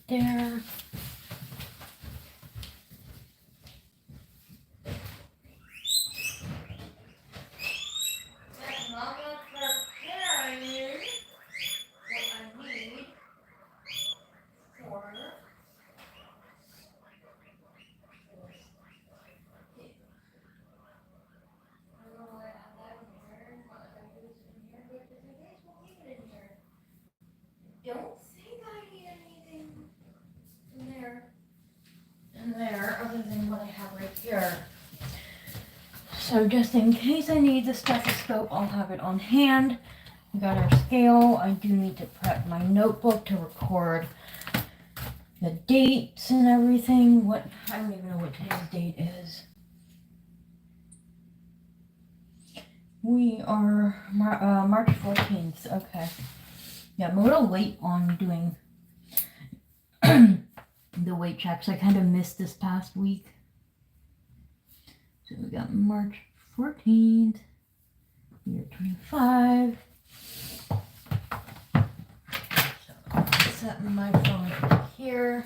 there. Don't think I need anything in there other than what I have right here. So just in case I need the stethoscope, I'll have it on hand. We got our scale. I do need to prep my notebook to record the dates and everything. I don't even know what today's date is. We are March 14th. Okay. Yeah, I'm a little late on doing the weight checks. I kind of missed this past week. So we got March 14th, year 25. So I'll set my phone here.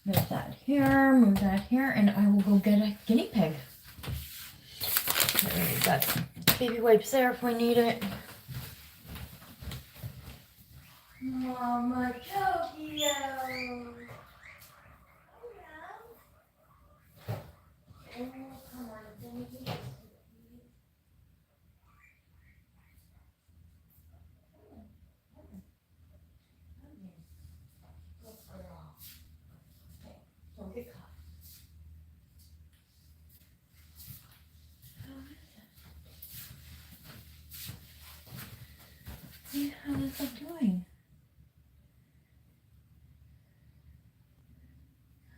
Move that here, and I will go get a guinea pig. We got baby wipes there if we need it. Mama Tokyo! Oh, come on, Denny. Don't get caught. See how is that doing?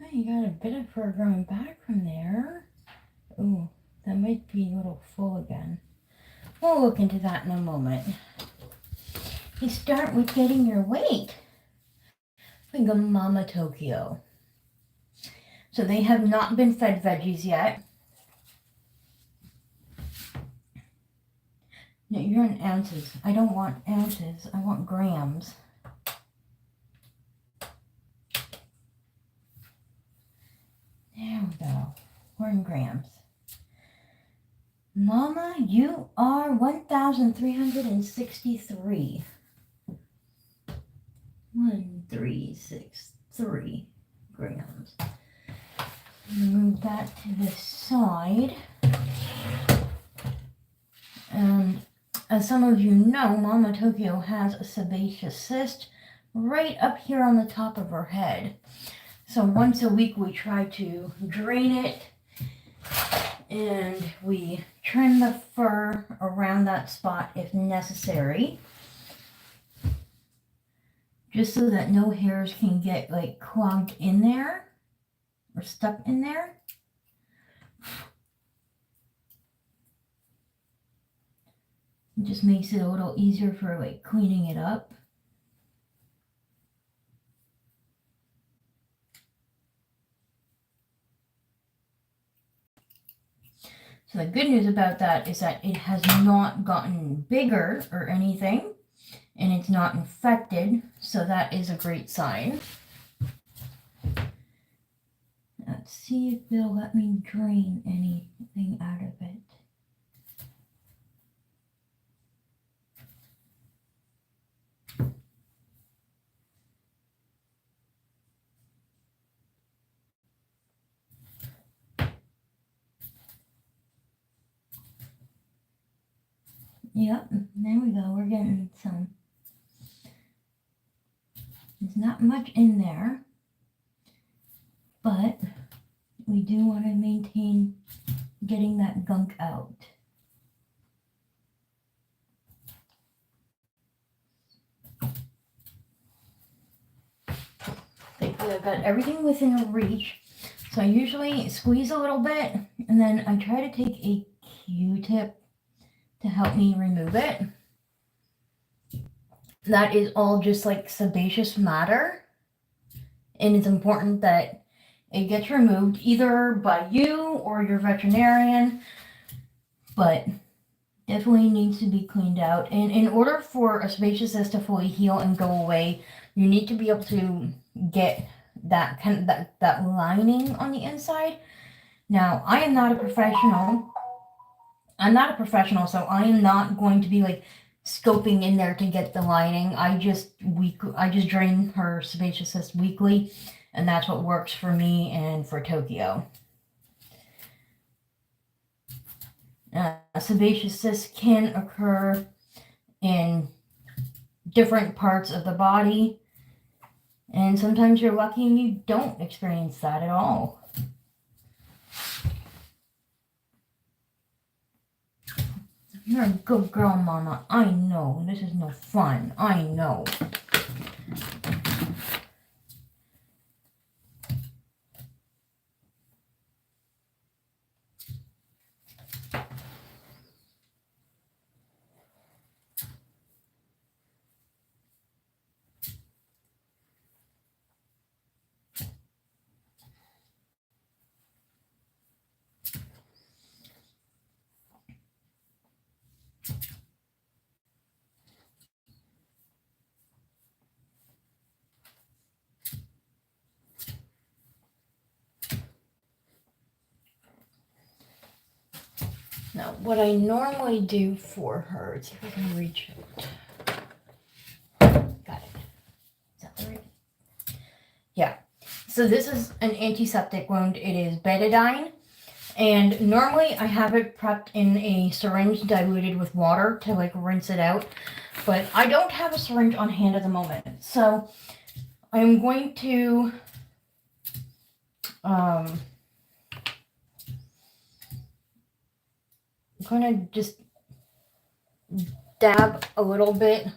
Oh, you got a bit of fur growing back from there. Ooh, that might be a little full again. We'll look into that in a moment. You start with getting your weight. We go Mama Tokyo. So they have not been fed veggies yet. No, you're in ounces. I don't want ounces. I want grams. There we go. We're in grams. Mama, you are 1,363. 1,363 grams. Move that to the side. As some of you know, Mama Tokyo has a sebaceous cyst right up here on the top of her head. So once a week we try to drain it, and we trim the fur around that spot if necessary, just so that no hairs can get like clogged in there or stuck in there. It just makes it a little easier for like cleaning it up. So the good news about that is that it has not gotten bigger or anything, and it's not infected, so that is a great sign. Let's see if they'll let me drain anything out of it. Yep, there we go. We're getting some. There's not much in there, but we do want to maintain getting that gunk out. Thankfully, I've got everything within reach. So I usually squeeze a little bit, and then I try to take a Q-tip to help me remove it. That is all just like sebaceous matter, and it's important that it gets removed either by you or your veterinarian, but Definitely needs to be cleaned out. And in order for a sebaceous cyst to fully heal and go away, you need to be able to get that kind of that lining on the inside. Now, I am not a professional. I'm not a professional, so I am not going to be like scoping in there to get the lining. I just drain her sebaceous cyst weekly, and that's what works for me and for Tokyo. Sebaceous cyst can occur in different parts of the body, and sometimes you're lucky and you don't experience that at all. You're a good girl, Mama. I know. This is no fun. I know. Now, what I normally do for her, let's see if I can reach it. Got it. Is that right? Yeah. So this is an antiseptic wound. It is betadine. And normally I have it prepped in a syringe diluted with water to like rinse it out. But I don't have a syringe on hand at the moment. So I'm going to just dab a little bit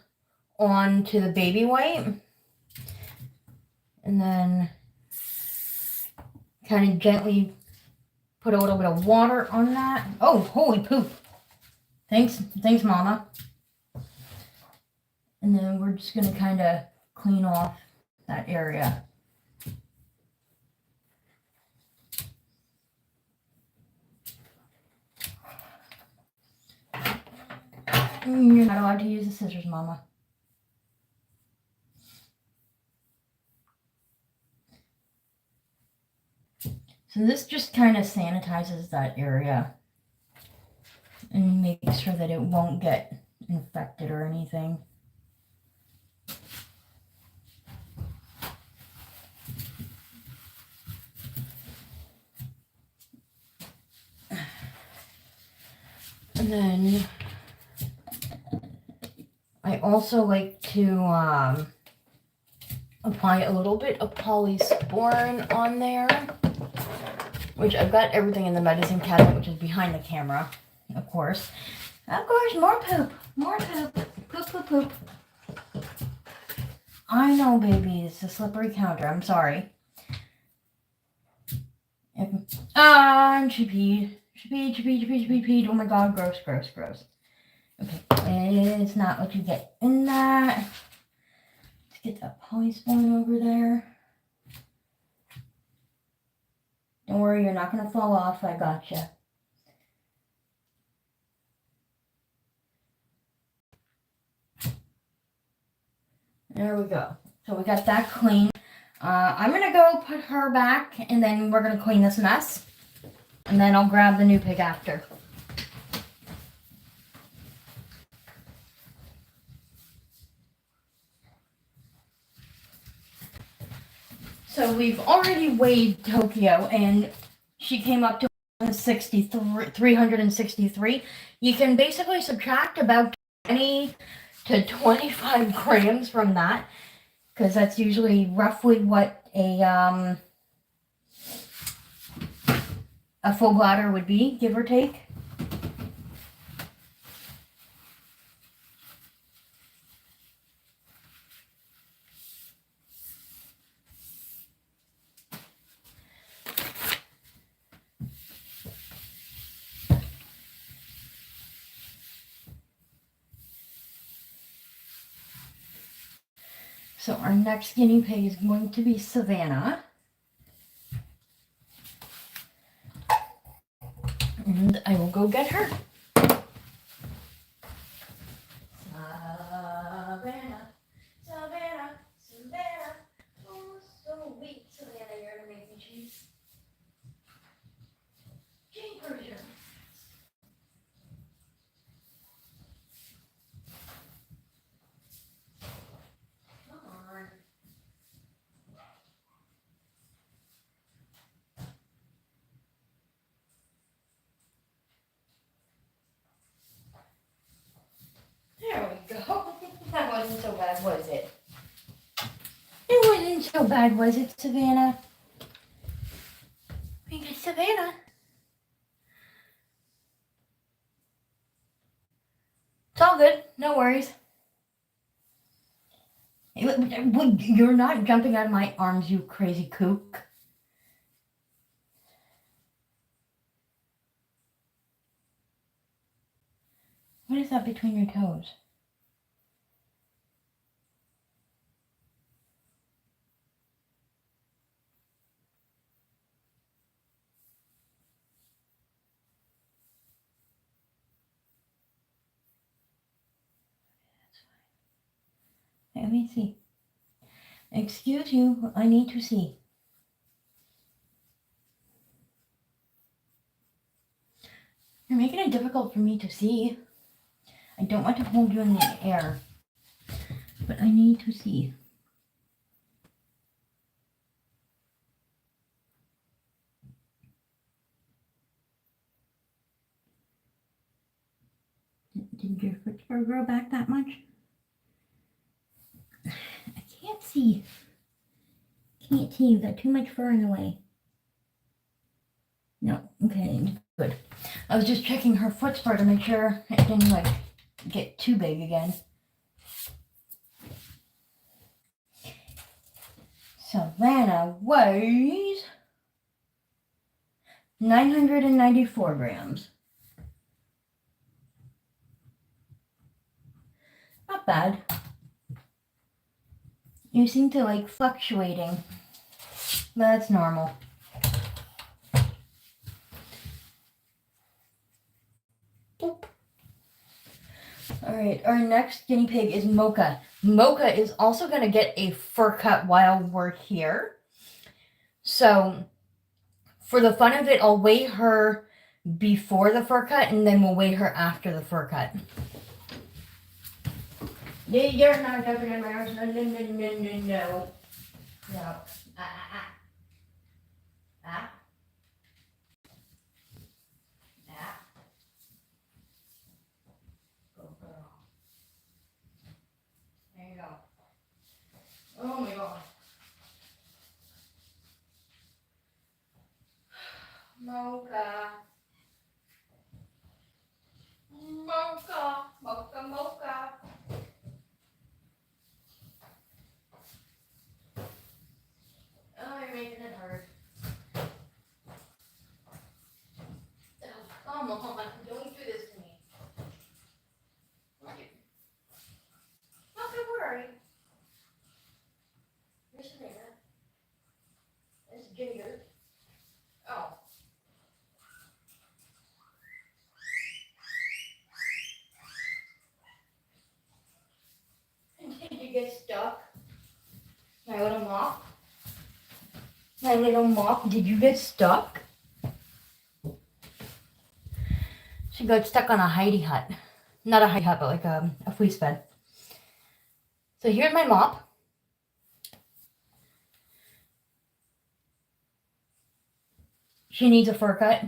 onto the baby wipe. And then kind of gently put a little bit of water on that. Oh, holy poop. Thanks, Mama. And then we're just going to kind of clean off that area. You're not allowed to use the scissors, Mama. So this just kind of sanitizes that area and makes sure that it won't get infected or anything. And then I also like to apply a little bit of polysporin on there, which I've got everything in the medicine cabinet, which is behind the camera, of course. Of course, more poop. Poop, poop, poop. I know, baby, it's a slippery counter. I'm sorry. And she peed. She peed. Oh my god, gross. Okay, it's not what you get in that. Let's get that polysporin over there. Don't worry, you're not going to fall off. I gotcha. There we go. So we got that clean. I'm going to go put her back, and then we're going to clean this mess. And then I'll grab the new pig after. So we've already weighed Tokyo, and she came up to 363. You can basically subtract about 20 to 25 grams from that, because that's usually roughly what a full bladder would be, give or take. So our next guinea pig is going to be Savannah. And I will go get her. bad, was it? It wasn't so bad, was it, Savannah? Because Savannah. It's all good. No worries. You're not jumping out of my arms, you crazy kook. What is that between your toes? Let me see. Excuse you, I need to see. You're making it difficult for me to see. I don't want to hold you in the air, but I need to see. Did your foot fur grow back that much? I can't see. Can't see. You've got too much fur in the way. No. Okay. Good. I was just checking her foot fur to make sure it didn't like get too big again. Savannah weighs 994 grams. Not bad. You seem to like fluctuating. That's normal. Boop. Alright, our next guinea pig is Mocha. Mocha is also going to get a fur cut while we're here. So, for the fun of it, I'll weigh her before the fur cut, and then we'll weigh her after the fur cut. You're not jumping in my arms. No. No. Ah. Go, girl. There you go. Oh my God. Mocha. Oh, you're making it hard. Oh, come on, don't do this to me. Not to worry. Here's Savannah. There's Ginger. Oh. Did you get stuck? My little mop? My little mop, did you get stuck? She got stuck on a hidey hut. Not a hidey hut, but like a fleece bed. So here's my mop. She needs a fur cut.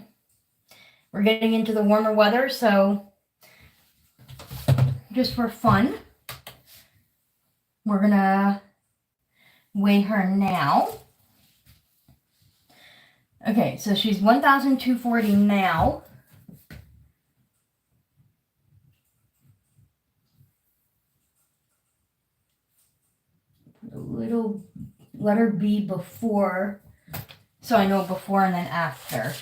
We're getting into the warmer weather, so just for fun, we're gonna weigh her now. Okay, so she's 1,240 now. Put a little letter B before, so I know before and then after.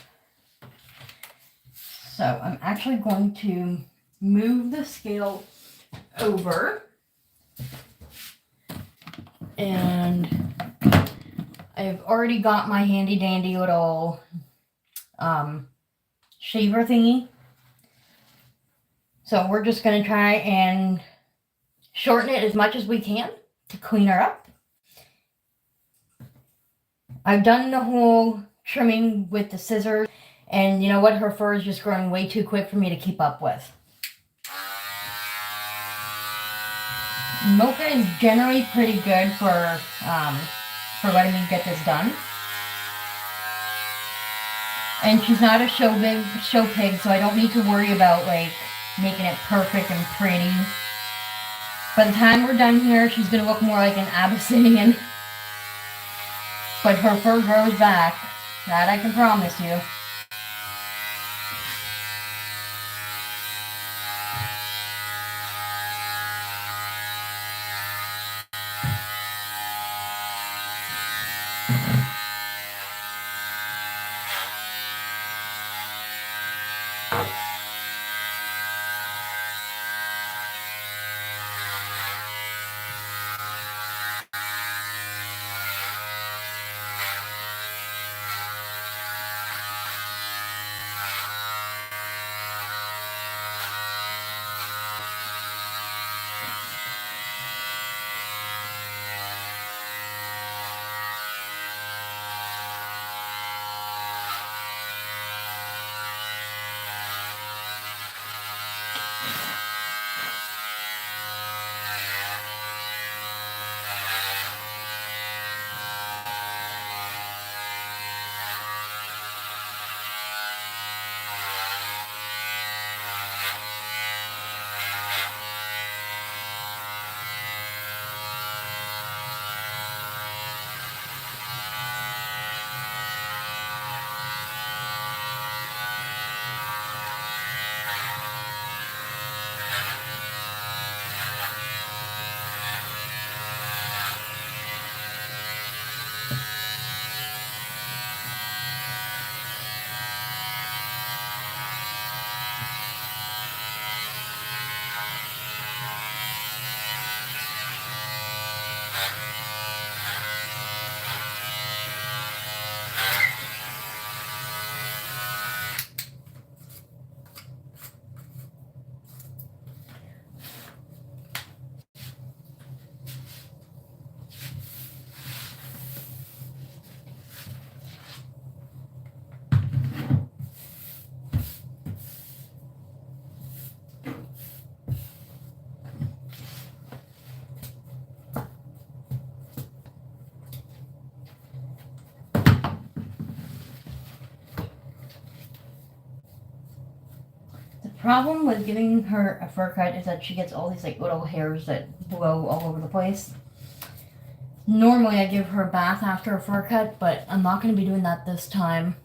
So I'm actually going to move the scale over, and I've already got my handy dandy little shaver thingy. So we're just going to try and shorten it as much as we can to clean her up. I've done the whole trimming with the scissors, and you know what? Her fur is just growing way too quick for me to keep up with. Mocha is generally pretty good for letting me get this done. And she's not a show pig, so I don't need to worry about like making it perfect and pretty. By the time we're done here, she's gonna look more like an Abyssinian. But her fur grows back. That I can promise you. The problem with giving her a fur cut is that she gets all these like little hairs that blow all over the place. Normally I give her a bath after a fur cut, but I'm not going to be doing that this time.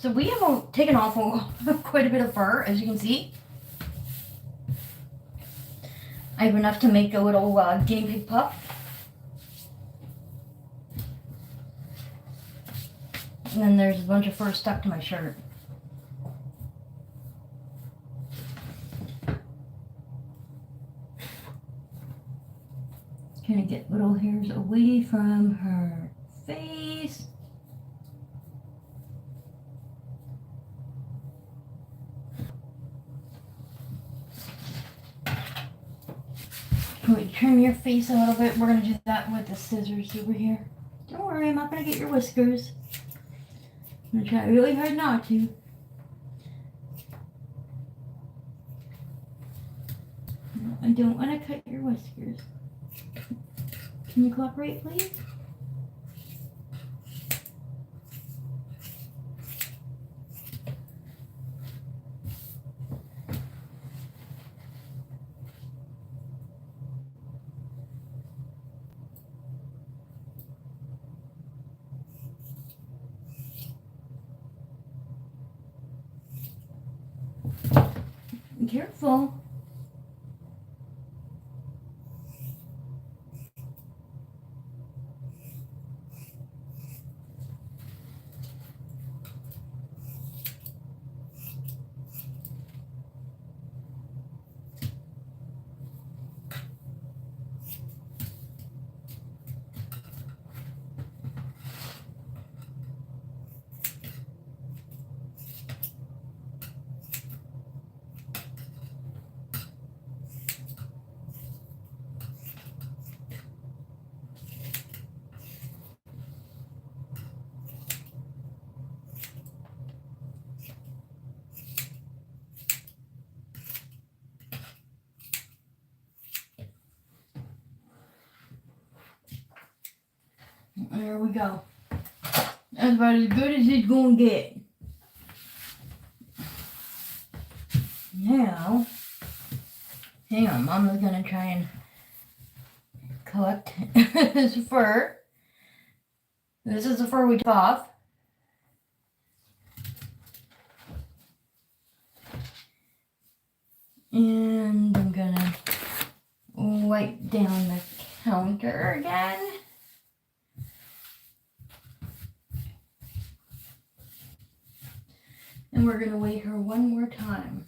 So we have taken off quite a bit of fur, as you can see. I have enough to make a little guinea pig pup. And then there's a bunch of fur stuck to my shirt. Trying to get little hairs away from her face. Can we trim your face a little bit? We're going to do that with the scissors over here. Don't worry, I'm not going to get your whiskers. I'm going to try really hard not to. No, I don't want to cut your whiskers. Can you cooperate, please? Be careful. There we go. That's about as good as it's gonna get. Now, hang on, Mama's gonna try and collect his fur. This is the fur we took off. And I'm gonna wipe down the counter again. And we're gonna weigh her one more time.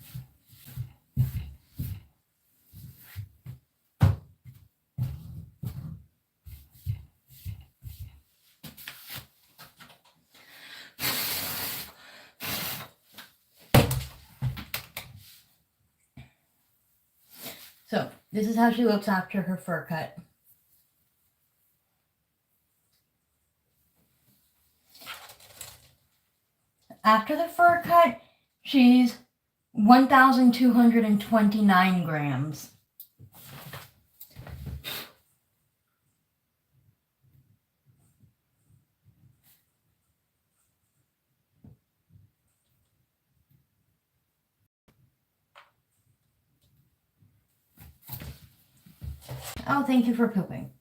So, this is how she looks after her fur cut. After the fur cut, she's 1,229 grams. Oh, thank you for pooping.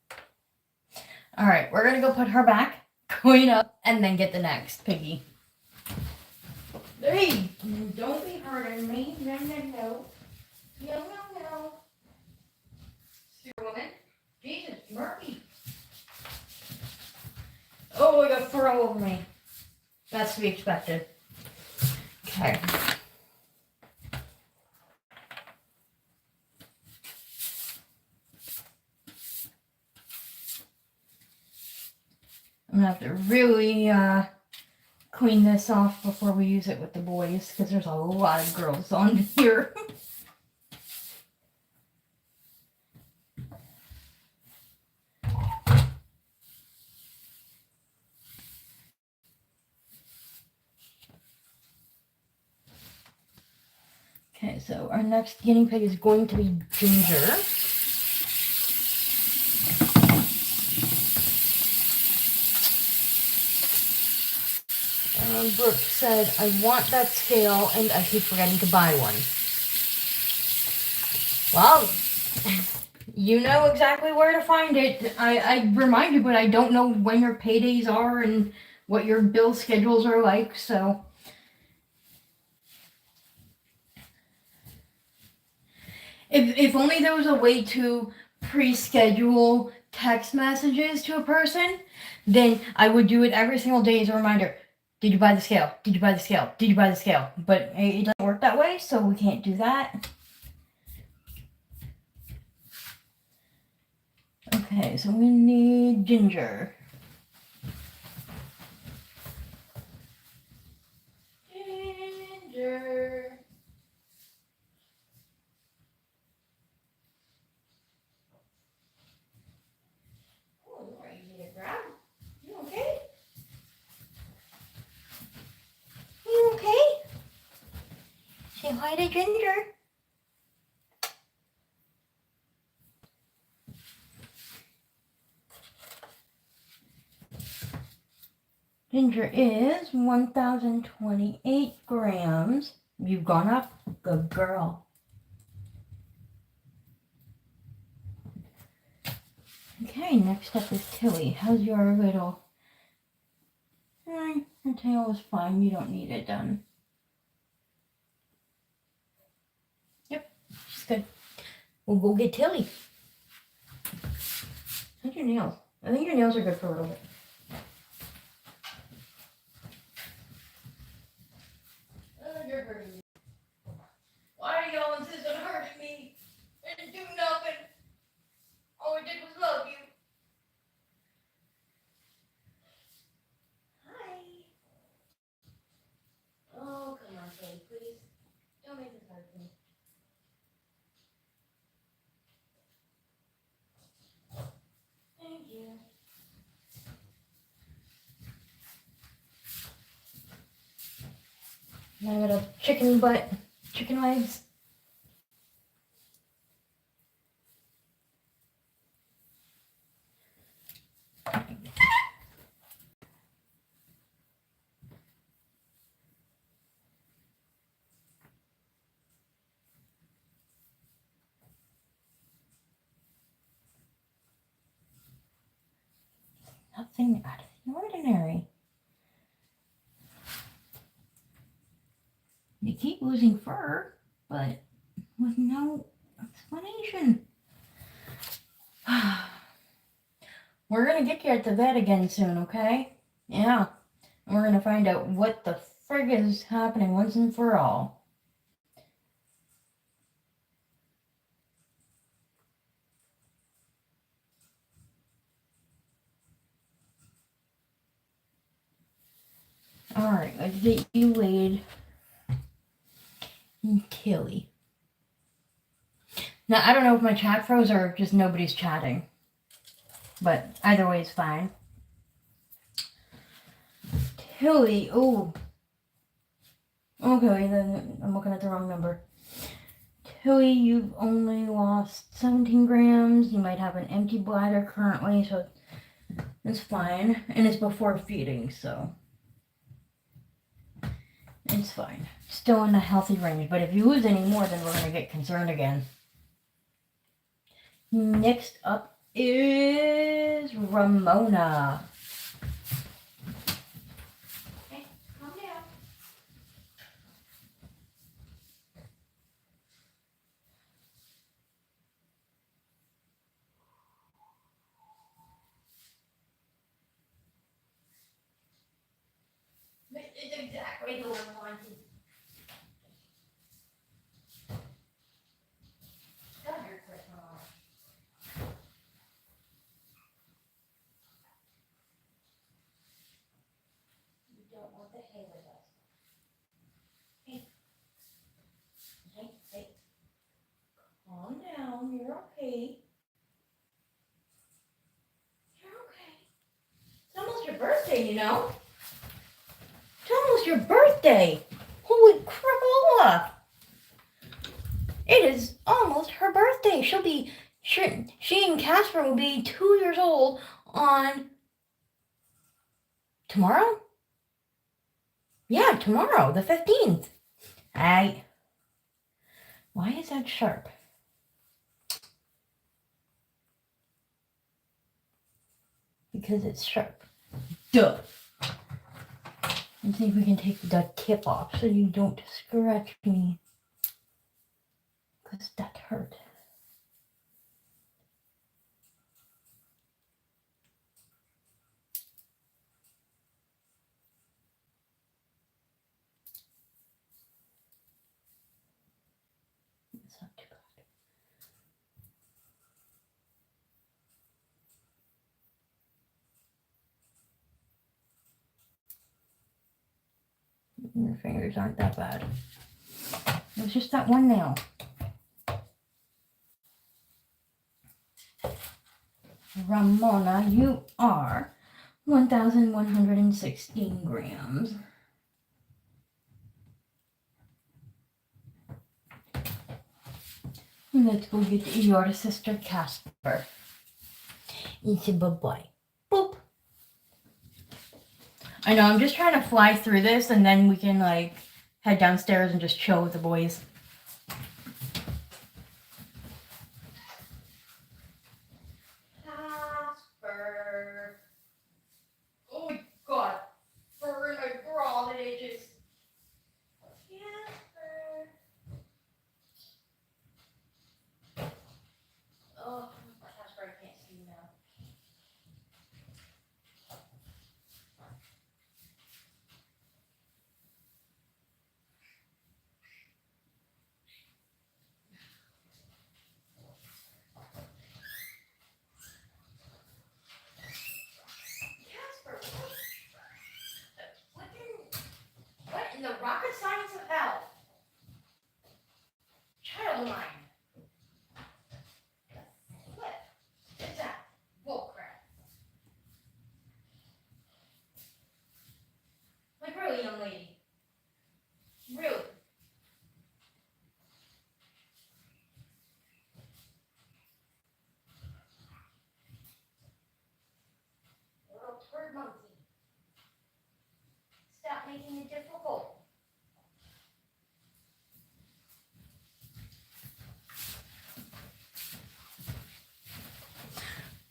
All right, we're gonna go put her back, clean up, and then get the next piggy. Hey, don't be hurting me. No, no, no. No, no, no. Woman. Jesus, Murphy. Oh, I got fur all over me. That's to be expected. Okay. I'm gonna have to really clean this off before we use it with the boys, because there's a lot of girls on here. Okay, so our next guinea pig is going to be Ginger. Brooke said, I want that scale and I keep forgetting to buy one. Well, you know exactly where to find it. I remind you, but I don't know when your paydays are and what your bill schedules are like, so If only there was a way to pre-schedule text messages to a person, then I would do it every single day as a reminder. Did you buy the scale? Did you buy the scale? Did you buy the scale? But it doesn't work that way, so we can't do that. Okay, so we need ginger. Ginger. Oh, you're easy to grab. You okay? You okay? Say hi to Ginger. Ginger is 1,028 grams. You've gone up. Good girl. Okay, next up is Tilly. How's your little... Her tail is fine. You don't need it done. Yep, she's good. We'll go get Tilly. How's your nails? I think your nails are good for a little bit. You're hurting me. Why do y'all insist on hurting me? I didn't do nothing. All I did was love you. Hi. Oh, come on, Tilly, please. Don't make this hard for me. Thank you. Now I got a chicken butt, chicken legs. Nothing out of the ordinary. They keep losing fur, but with no explanation. We're gonna get you at the vet again soon, okay? Yeah. And we're gonna find out what the frig is happening once and for all. Alright, let's get you weighed. Tilly. Now, I don't know if my chat froze or just nobody's chatting. But either way is fine. Tilly, oh. Okay, then I'm looking at the wrong number. Tilly, you've only lost 17 grams. You might have an empty bladder currently, so it's fine. And it's before feeding, so it's fine. Still in the healthy range, but if you lose any more, then we're going to get concerned again. Next up is Ramona. Hey, calm down. It's exactly the one I wanted. God, you're quick, Mama. You don't want the hay with us. Hey. Hey, hey. Calm down. You're okay. You're okay. It's almost your birthday, you know? It's almost your birthday. Holy crapola. It is almost her birthday. She and Casper will be 2 years old on tomorrow? Yeah, tomorrow, the 15th. Why is that sharp? Because it's sharp. Duh. Let's see if we can take the tip off so you don't scratch me. because that hurt. It's not too bad. Your fingers aren't that bad. It was just that one nail. Ramona, you are 1,116 grams. Let's go get your sister Casper. It's a bye-bye. Boop. I know, I'm just trying to fly through this and then we can like head downstairs and just chill with the boys. Casper. Oh my god. Fur in my bra that it just... Casper. Oh, Casper, I can't see you now. Casper, what in the rocket science of hell? Child of mine. What is that? Bull crap. Like really, young lady. Really. Little turd monkey. Stop making it difficult.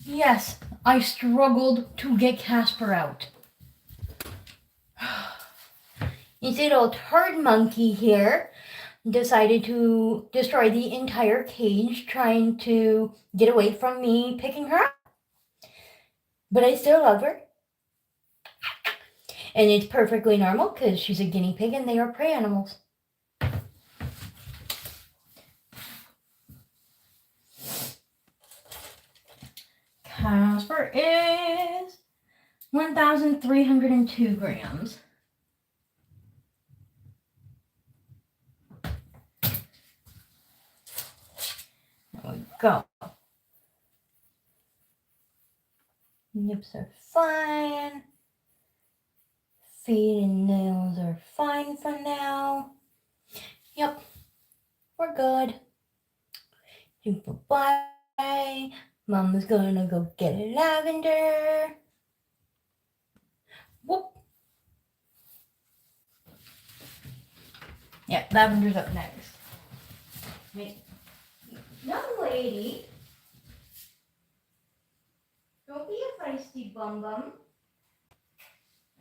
Yes, I struggled to get Casper out. This little turd monkey here decided to destroy the entire cage trying to get away from me picking her up. But I still love her. And it's perfectly normal because she's a guinea pig and they are prey animals. Casper is 1,302 grams. There we go. Nips are fine. Feet and nails are fine for now. Yep, we're good. Bye. Mama's gonna go get a lavender. Whoop. Yeah, lavender's up next. Wait. Young lady. Don't be a feisty bum bum.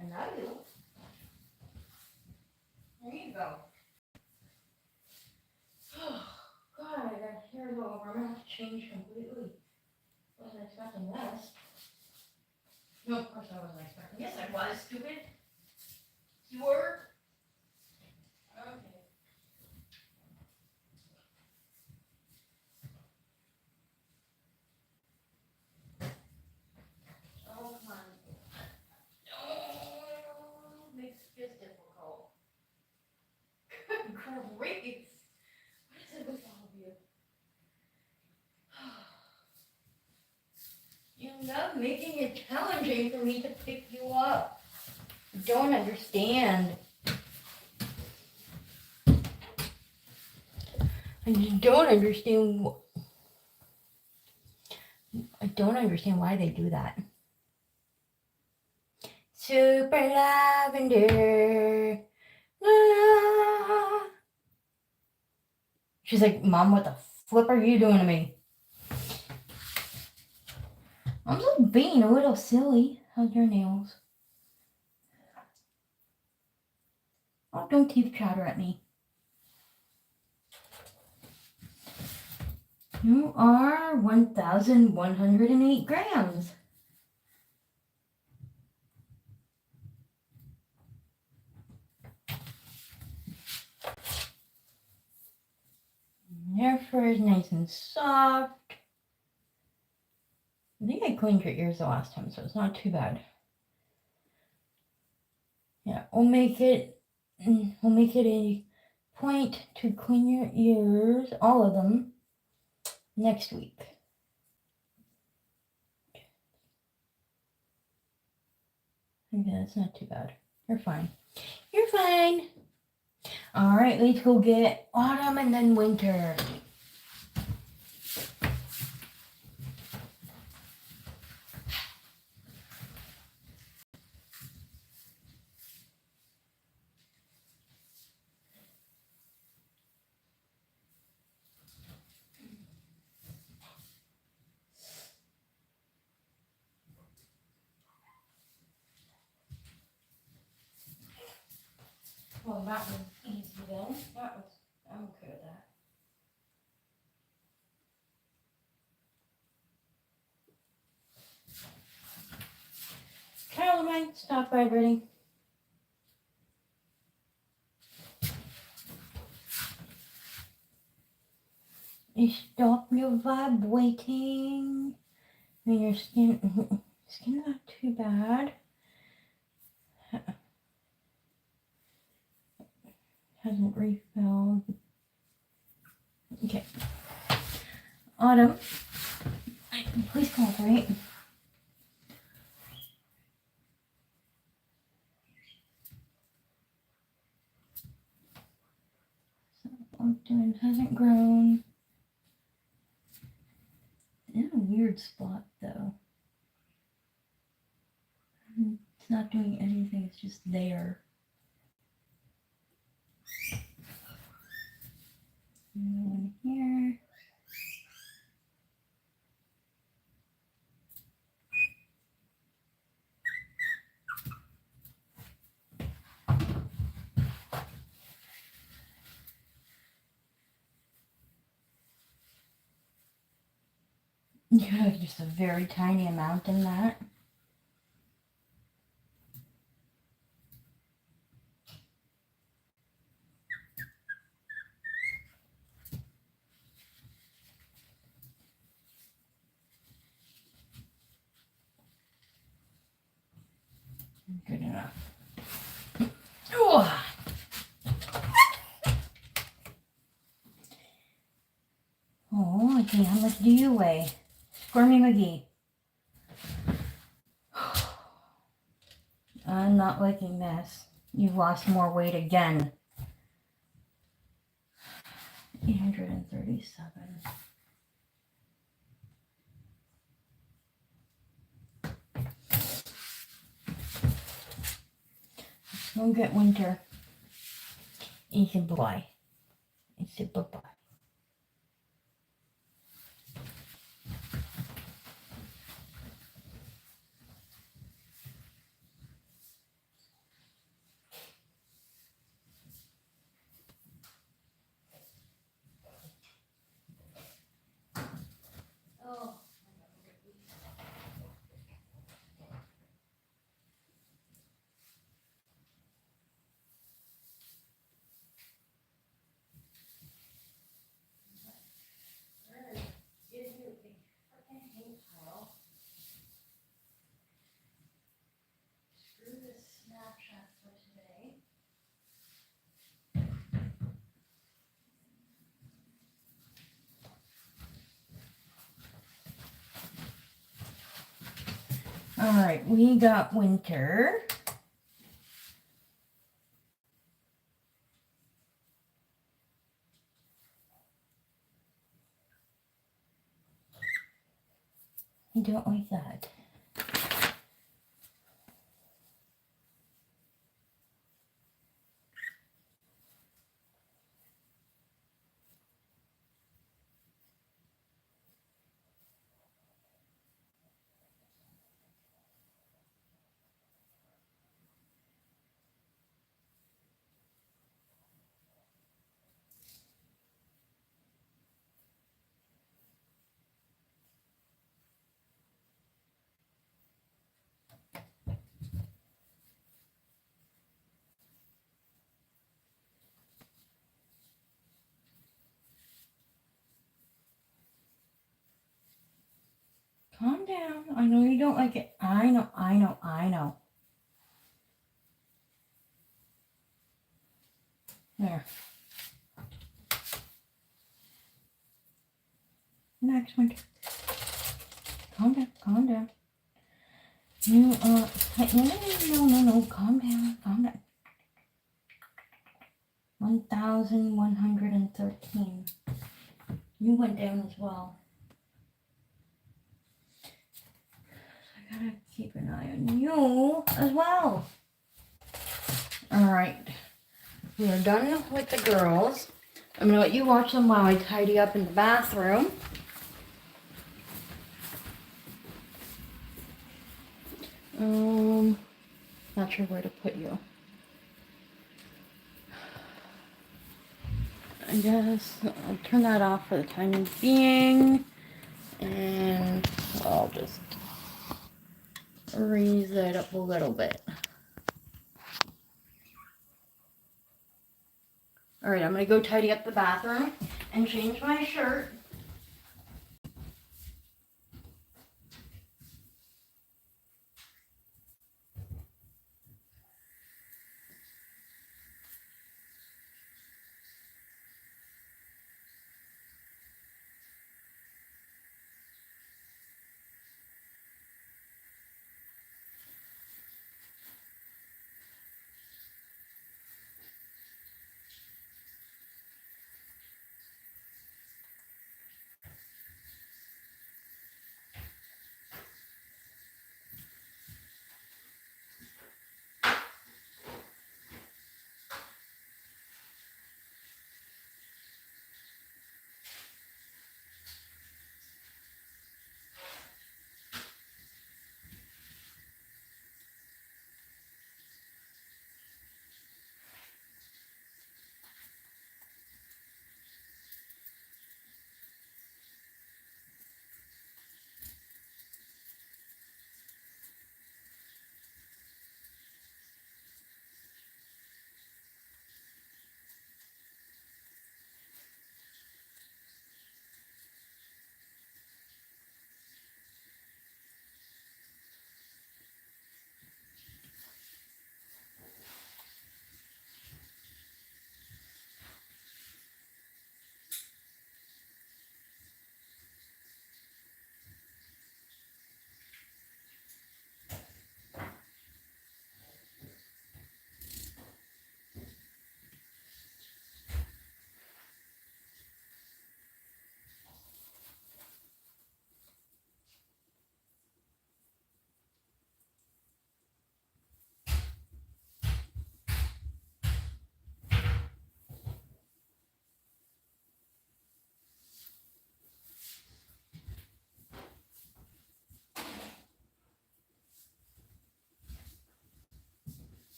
I love you. There you go. Oh, God, I got hair all over. I'm gonna have to change completely. Wasn't expecting this. No, of course I wasn't expecting. Yes, I was, stupid. You were? Okay. Oh, come on. Don't make this difficult. Good grief. What is it with all of you? You love making it challenging for me to pick you up. You don't understand. I just don't understand. I don't understand why they do that. Super lavender. Ah. She's like, Mom, what the flip are you doing to me? I'm just being a little silly. How's your nails? Oh, don't teeth chatter at me. You are 1,108 grams. Your fur is nice and soft. I think I cleaned your ears the last time, so it's not too bad. Yeah, we'll make it a point to clean your ears, all of them, next week. Okay, that's not too bad. You're fine. You're fine. All right, let's go get autumn and then winter. Well, that was easy then. I'm okay with that. Caroline, stop vibrating. You stop your vibrating. And your skin not too bad. Hasn't refilled. Okay. Autumn, please cooperate. Abdomen hasn't grown. In a weird spot though. It's not doing anything, it's just there. And here. You have just a very tiny amount in that. Good enough. Oh, okay, how much do you weigh? Squirmy McGee. I'm not liking this. You've lost more weight again. 837. Don't get winter. It's a bye. It's a bye-bye. All right, we got winter. I don't like that. Calm down. I know you don't like it. I know. There. Next one. Calm down. You, no, calm down. 1,113. You went down as well. I gotta keep an eye on you as well. Alright. We are done with the girls. I'm gonna let you watch them while I tidy up in the bathroom. Not sure where to put you. I guess I'll turn that off for the time being, and I'll just raise that up a little bit. Alright, I'm gonna go tidy up the bathroom and change my shirt.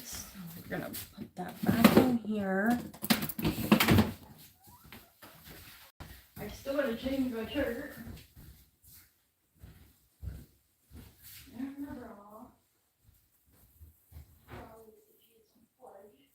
this. We're gonna put that back in here. I still gotta change my shirt. Another all. Probably could use some fudge.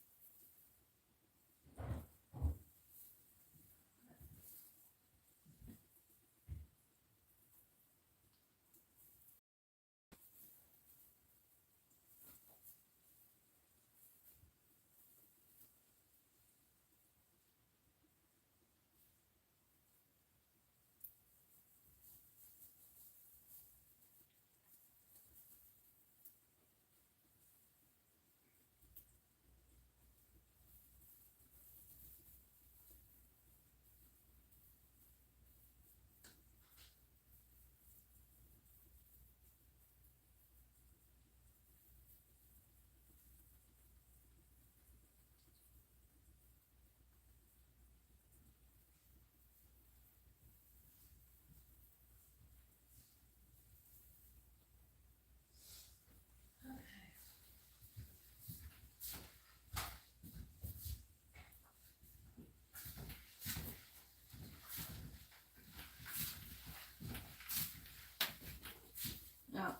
Oh.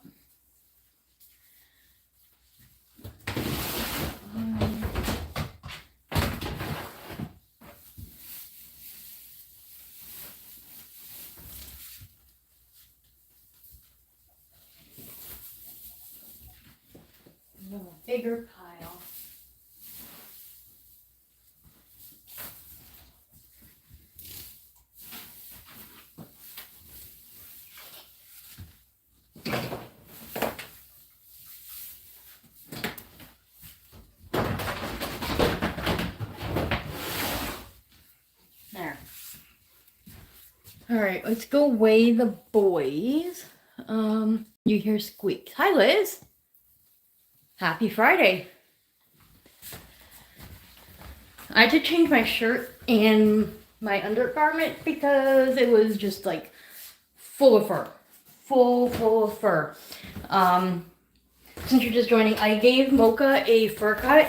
A bigger pile. There. All right, let's go weigh the boys. You hear squeaks. Hi, Liz. Happy Friday. I had to change my shirt and my undergarment because it was just like full of fur. Full of fur. Since you're just joining, I gave Mocha a fur cut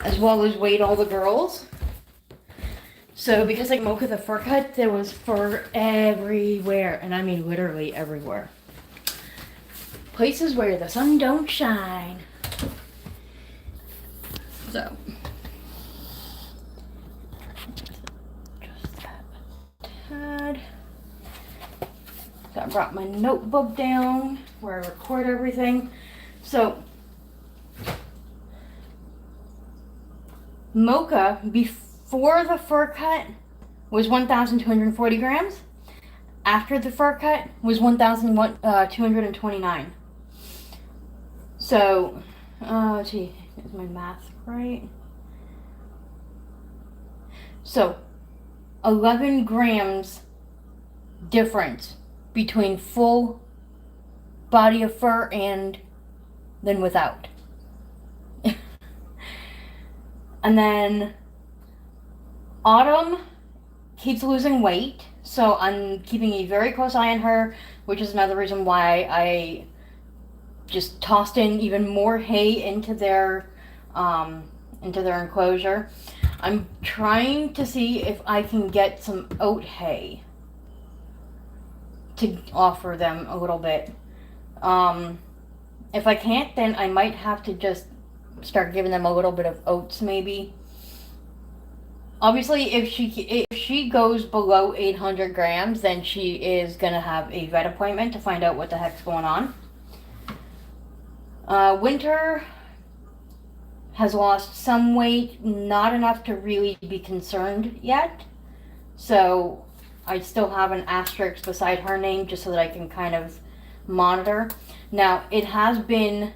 as well as weighed all the girls. So because I gave Mocha the fur cut, there was fur everywhere. And I mean literally everywhere. Places where the sun don't shine. So. Just that tad. So I brought my notebook down where I record everything. So. Mocha, before the fur cut, was 1,240 grams. After the fur cut was 1,229. So, let's see, is my math right? So, 11 grams difference between full body of fur and then without. And then Autumn keeps losing weight, so I'm keeping a very close eye on her, which is another reason why I just tossed in even more hay into their enclosure. I'm trying to see if I can get some oat hay to offer them a little bit. If I can't, then I might have to just start giving them a little bit of oats, maybe. Obviously, if she goes below 800 grams, then she is gonna have a vet appointment to find out what the heck's going on. Winter has lost some weight, not enough to really be concerned yet. So I still have an asterisk beside her name just so that I can kind of monitor. Now, it has been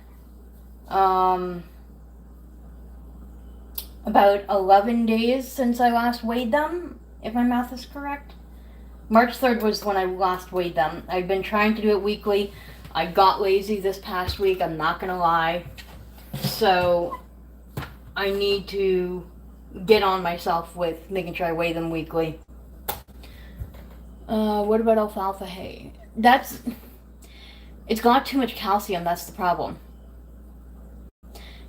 about 11 days since I last weighed them, if my math is correct. March 3rd was when I last weighed them. I've been trying to do it weekly. I got lazy this past week, I'm not gonna lie. So I need to get on myself with making sure I weigh them weekly. What about alfalfa hay? It's got too much calcium, that's the problem.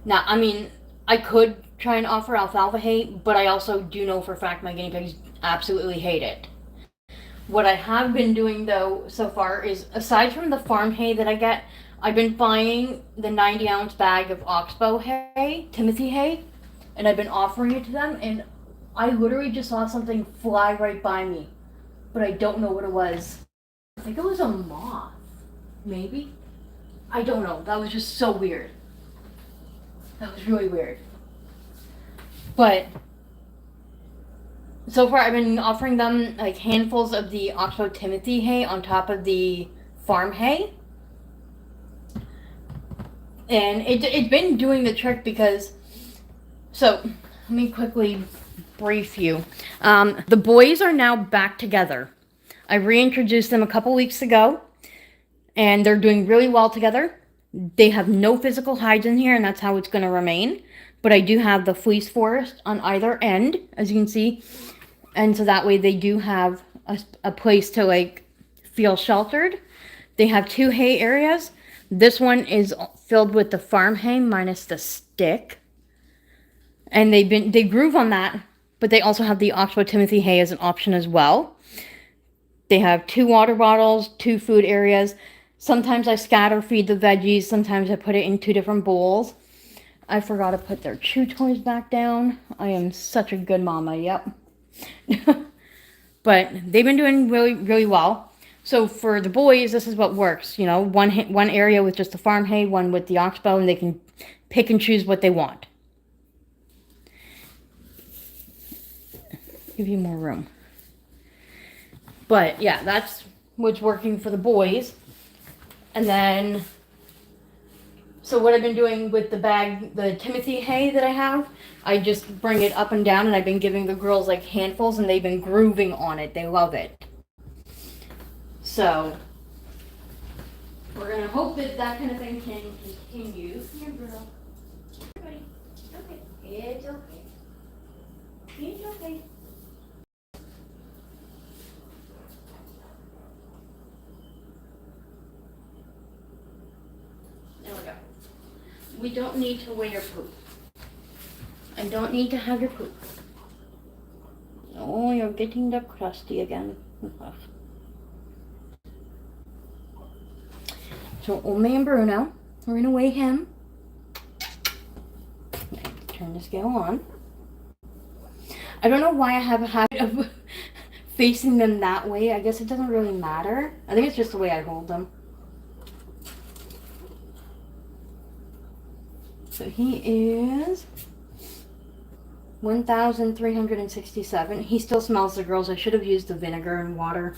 Now, I mean, I could try and offer alfalfa hay, but I also do know for a fact my guinea pigs absolutely hate it. What I have been doing though so far is, aside from the farm hay that I get, I've been buying the 90-ounce bag of oxbow hay, Timothy hay, and I've been offering it to them, and I literally just saw something fly right by me, but I don't know what it was. I think it was a moth, maybe? I don't know. That was just so weird. That was really weird. But so far I've been offering them like handfuls of the Oxbow Timothy hay on top of the farm hay. And it's been doing the trick because, so let me quickly brief you. The boys are now back together. I reintroduced them a couple weeks ago, and they're doing really well together. They have no physical hides in here, and that's how it's going to remain. But I do have the fleece forest on either end, as you can see. And so that way they do have a place to like feel sheltered. They have 2 hay areas. This one is filled with the farm hay minus the stick. And they groove on that, but they also have the Oxbow Timothy hay as an option as well. They have 2 water bottles, 2 food areas. Sometimes I scatter feed the veggies, sometimes I put it in 2 different bowls. I forgot to put their chew toys back down. I am such a good mama, yep. But they've been doing really, really well. So for the boys, this is what works. You know, one area with just the farm hay, one with the oxbow, and they can pick and choose what they want. Give you more room. But yeah, that's what's working for the boys. And then, so what I've been doing with the bag, the Timothy hay that I have, I just bring it up and down, and I've been giving the girls like handfuls, and they've been grooving on it. They love it. So we're gonna hope that that kind of thing can continue. Here, Bruno. Everybody, it's okay. It's okay. It's okay. There we go. We don't need to weigh your poop. I don't need to have your poop. Oh, you're getting the crusty again. So old man Bruno, we're gonna weigh him. Okay, turn the scale on. I don't know why I have a habit of facing them that way. I guess it doesn't really matter. I think it's just the way I hold them. So he is 1,367. He still smells the girls. I should have used the vinegar and water.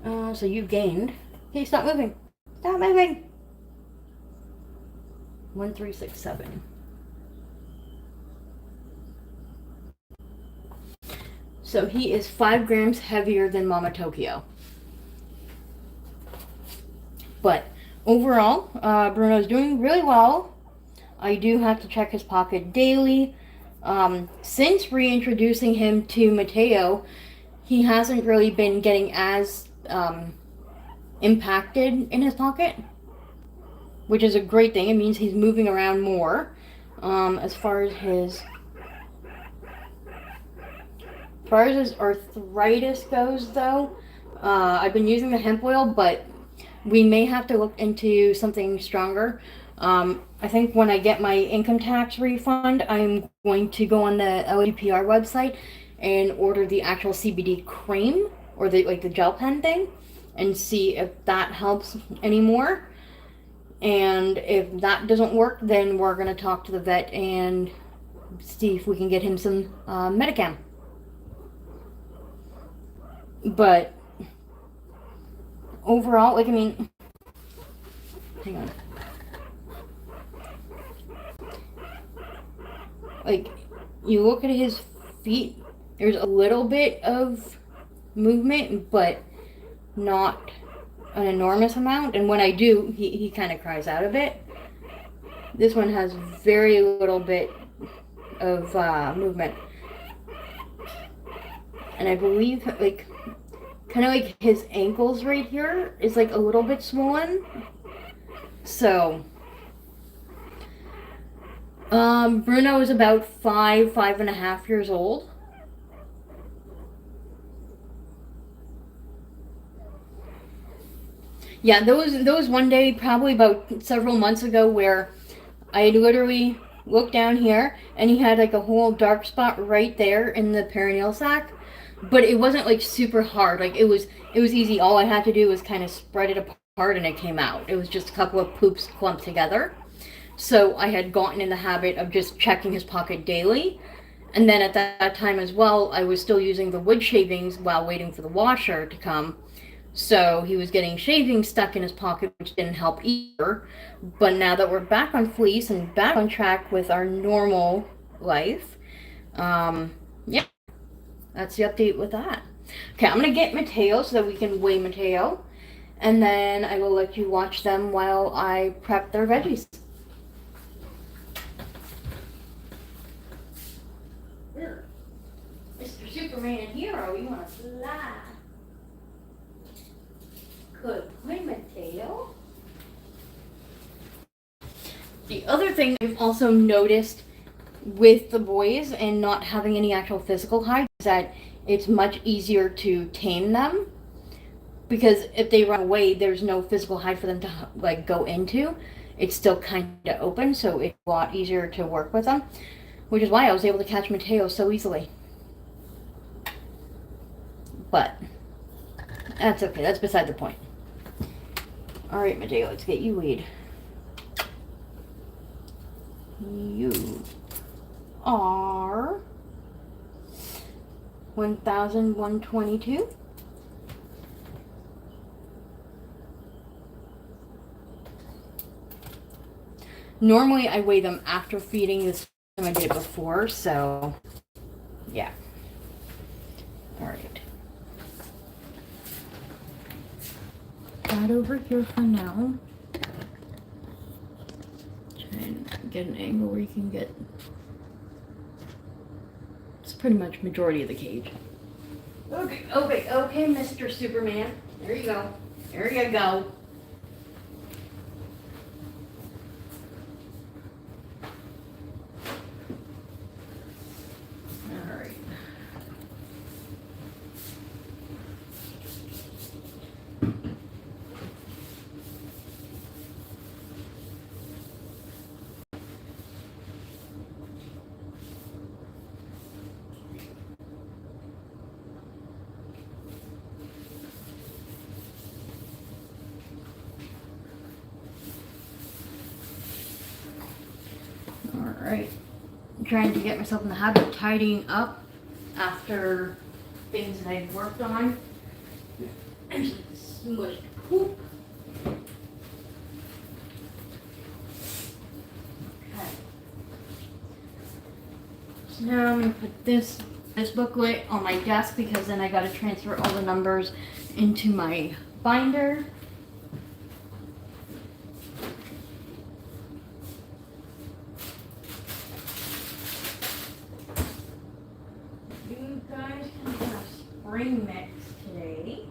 So you gained. Hey, stop moving. Stop moving. 1,367. So he is 5 grams heavier than Mama Tokyo. But overall, Bruno's doing really well. I do have to check his pocket daily. Since reintroducing him to Mateo, he hasn't really been getting as impacted in his pocket, which is a great thing. It means he's moving around more. As far as his arthritis goes, though, I've been using the hemp oil, but we may have to look into something stronger. I think when I get my income tax refund, I'm going to go on the LGPR website and order the actual CBD cream, or the gel pen thing, and see if that helps anymore. And if that doesn't work, then we're going to talk to the vet and see if we can get him some Medicam. But overall, hang on. You look at his feet, there's a little bit of movement, but not an enormous amount. And when I do, he kind of cries out a bit. This one has very little bit of movement. And I believe, kind of his ankles right here is a little bit swollen. So Bruno is about 5.5 years old. Yeah, there was one day probably about several months ago where I literally looked down here and he had like a whole dark spot right there in the perineal sac, but it wasn't like super hard. Like it was easy. All I had to do was kind of spread it apart and it came out. It was just a couple of poops clumped together. So I had gotten in the habit of just checking his pocket daily. And then at that time as well, I was still using the wood shavings while waiting for the washer to come. So he was getting shavings stuck in his pocket, which didn't help either. But now that we're back on fleece and back on track with our normal life, yeah, that's the update with that. Okay, I'm going to get Mateo so that we can weigh Mateo. And then I will let you watch them while I prep their veggies. Mr. Superman and Hero, you want to fly? Good boy, Mateo. The other thing I've also noticed with the boys and not having any actual physical hide is that it's much easier to tame them, because if they run away, there's no physical hide for them to like go into. It's still kind of open, so it's a lot easier to work with them, which is why I was able to catch Mateo so easily. But that's okay. That's beside the point. All right, Mateo, let's get you weighed. You are 1,122. Normally, I weigh them after feeding. This time I did it before, so yeah. All right. That over here for now. Try and get an angle where you can get. It's pretty much majority of the cage. Okay, Mr. Superman. There you go. There you go. Alright, I'm trying to get myself in the habit of tidying up after things that I've worked on. And smushed poop. Okay. So now I'm going to put this booklet on my desk, because then I got to transfer all the numbers into my binder. You guys can have spring mix today.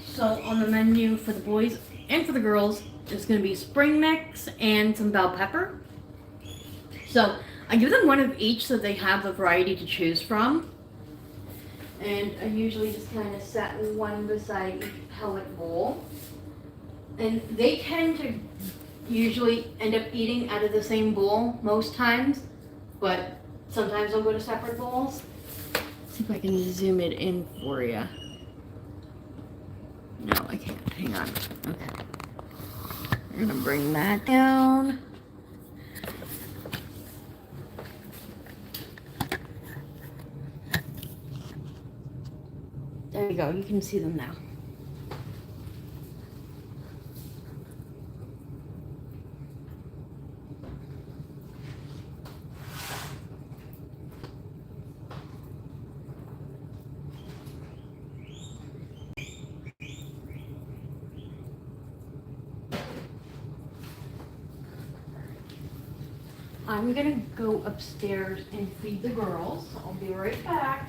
So on the menu for the boys and for the girls, it's going to be spring mix and some bell pepper. So I give them one of each so they have the variety to choose from. And I usually just kind of set one beside each pellet bowl. And they tend to usually end up eating out of the same bowl most times, but sometimes I'll go to separate bowls. See if I can zoom it in for you. No, I can't. Hang on. Okay. I'm gonna bring that down. There you go. You can see them now. I'm gonna go upstairs and feed the girls. I'll be right back.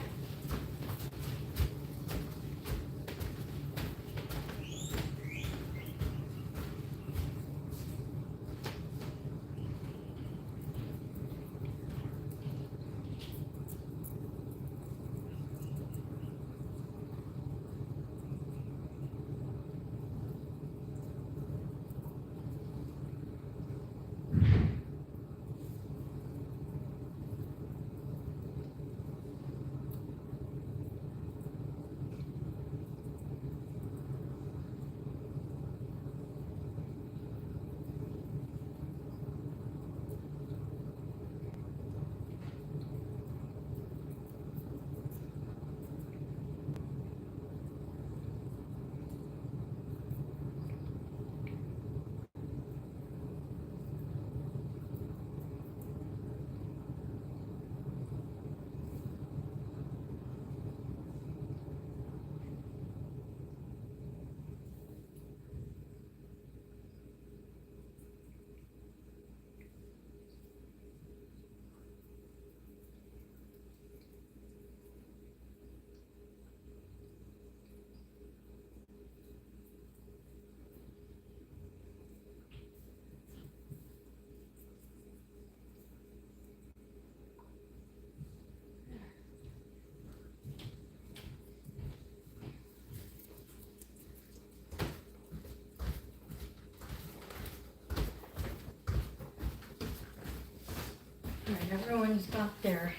Alright, everyone's got their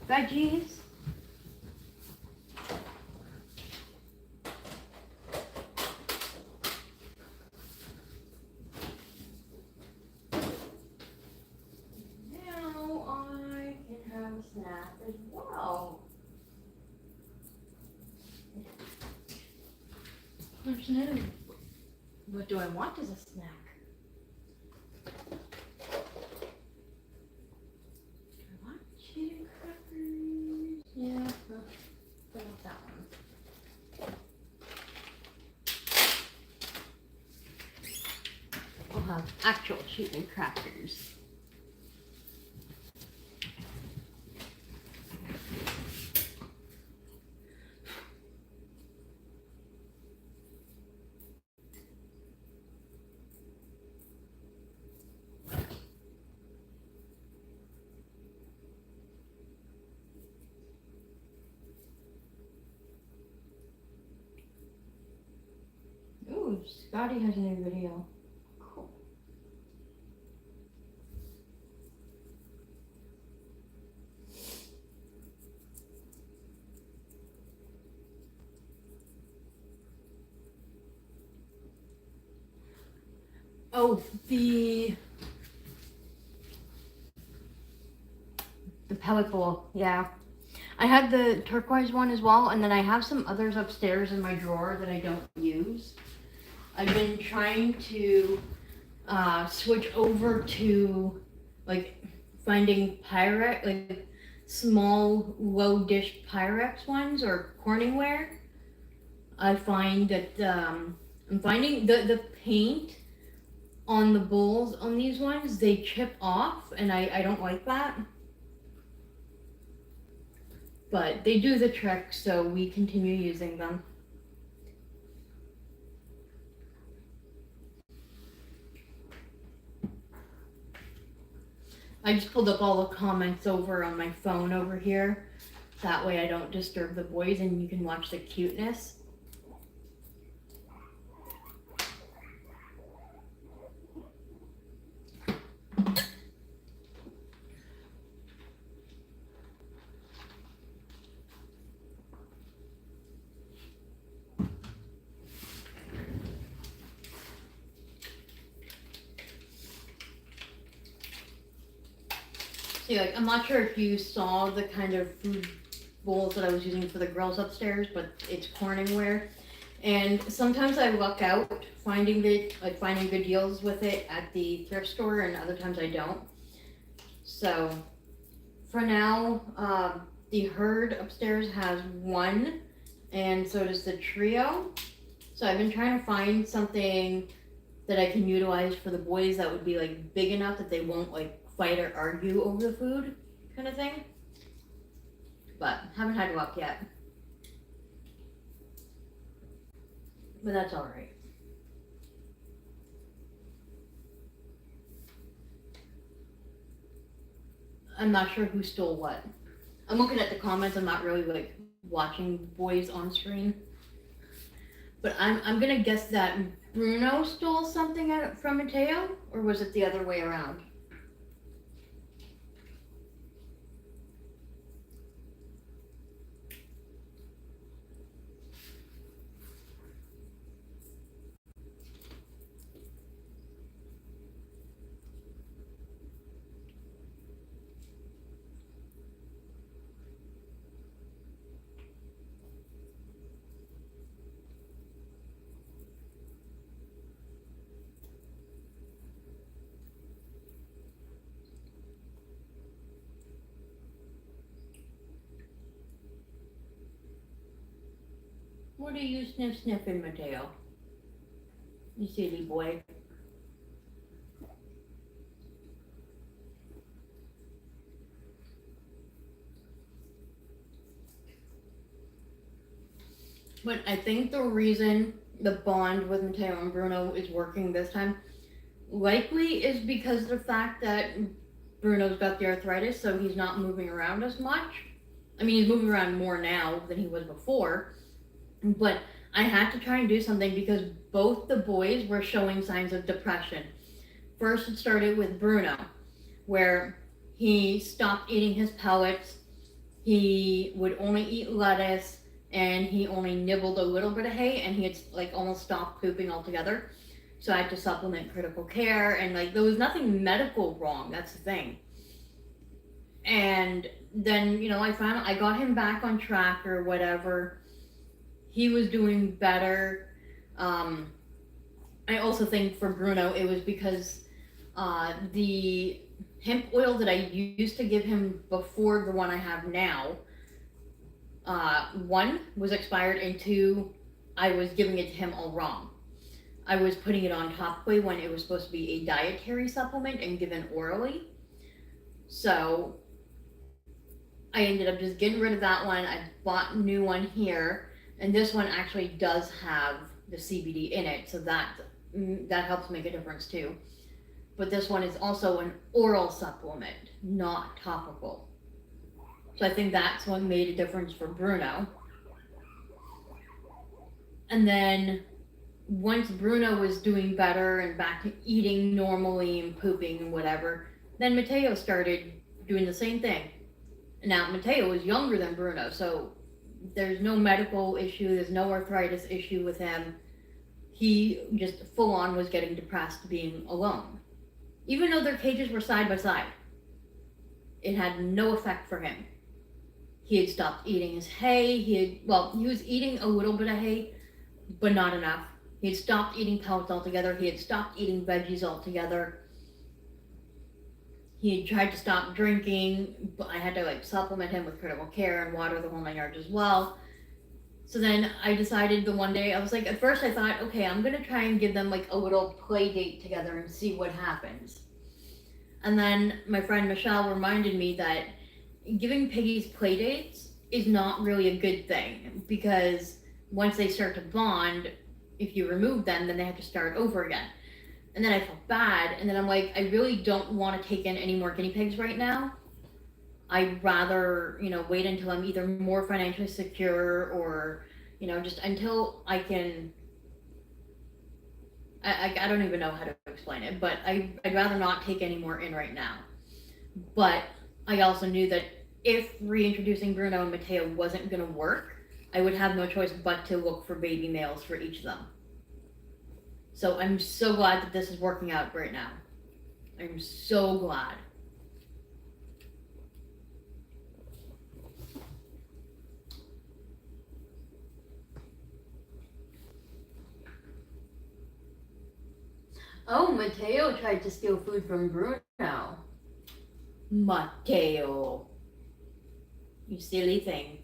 veggies. Now I can have a snack as well. There's no. What do I want as a snack? Chicken crackers. Yeah, put up that one. I'll have actual chicken crackers. Ooh, Scotty has a new video. Cool. Oh, the pellet bowl, yeah. I had the turquoise one as well, and then I have some others upstairs in my drawer that I don't use. I've been trying to switch over to like finding Pyrex, like small low dish Pyrex ones or Corningware. I find that I'm finding the paint on the bowls on these ones, they chip off, and I don't like that. But they do the trick, so we continue using them. I just pulled up all the comments over on my phone over here. That way I don't disturb the boys and you can watch the cuteness. See, like, I'm not sure if you saw the kind of food bowls that I was using for the girls upstairs, but it's Corningware. And sometimes I luck out finding good deals with it at the thrift store, and other times I don't. So for now, the herd upstairs has one, and so does the trio. So I've been trying to find something that I can utilize for the boys that would be like big enough that they won't like fight or argue over the food kind of thing. But haven't had luck yet. But that's alright. I'm not sure who stole what. I'm looking at the comments, I'm not really like watching boys on screen. But I'm gonna guess that Bruno stole something from Mateo, or was it the other way around? What are you sniffing, Mateo? You silly boy. But I think the reason the bond with Mateo and Bruno is working this time likely is because of the fact that Bruno's got the arthritis, so he's not moving around as much. I mean, he's moving around more now than he was before. But I had to try and do something because both the boys were showing signs of depression. First, it started with Bruno, where he stopped eating his pellets, he would only eat lettuce, and he only nibbled a little bit of hay, and he had like almost stopped pooping altogether. So I had to supplement critical care, and like there was nothing medical wrong, that's the thing. And then, I got him back on track or whatever. He was doing better. I also think for Bruno, it was because the hemp oil that I used to give him before the one I have now, one, was expired, and two, I was giving it to him all wrong. I was putting it on topically when it was supposed to be a dietary supplement and given orally. So I ended up just getting rid of that one. I bought a new one here. And this one actually does have the CBD in it, so that helps make a difference too. But this one is also an oral supplement, not topical. So I think that's what made a difference for Bruno. And then once Bruno was doing better and back to eating normally and pooping and whatever, then Mateo started doing the same thing. Now Mateo was younger than Bruno, so there's no medical issue, there's no arthritis issue with him. He just full on was getting depressed being alone. Even though their cages were side by side, it had no effect for him. He had stopped eating his hay. He was eating a little bit of hay, but not enough. He had stopped eating pellets altogether. He had stopped eating veggies altogether. He had tried to stop drinking, but I had to supplement him with critical care and water the whole 9 yards as well. So then I decided the one day, I was like, at first I thought, okay, I'm gonna try and give them a little play date together and see what happens. And then my friend Michelle reminded me that giving piggies play dates is not really a good thing, because once they start to bond, if you remove them, then they have to start over again. And then I felt bad, and then I'm like, I really don't want to take in any more guinea pigs right now. I'd rather, wait until I'm either more financially secure, or, just until I can. I don't even know how to explain it, but I'd rather not take any more in right now. But I also knew that if reintroducing Bruno and Mateo wasn't going to work, I would have no choice but to look for baby males for each of them. So I'm so glad that this is working out right now. I'm so glad. Oh, Mateo tried to steal food from Bruno. Mateo. You silly thing.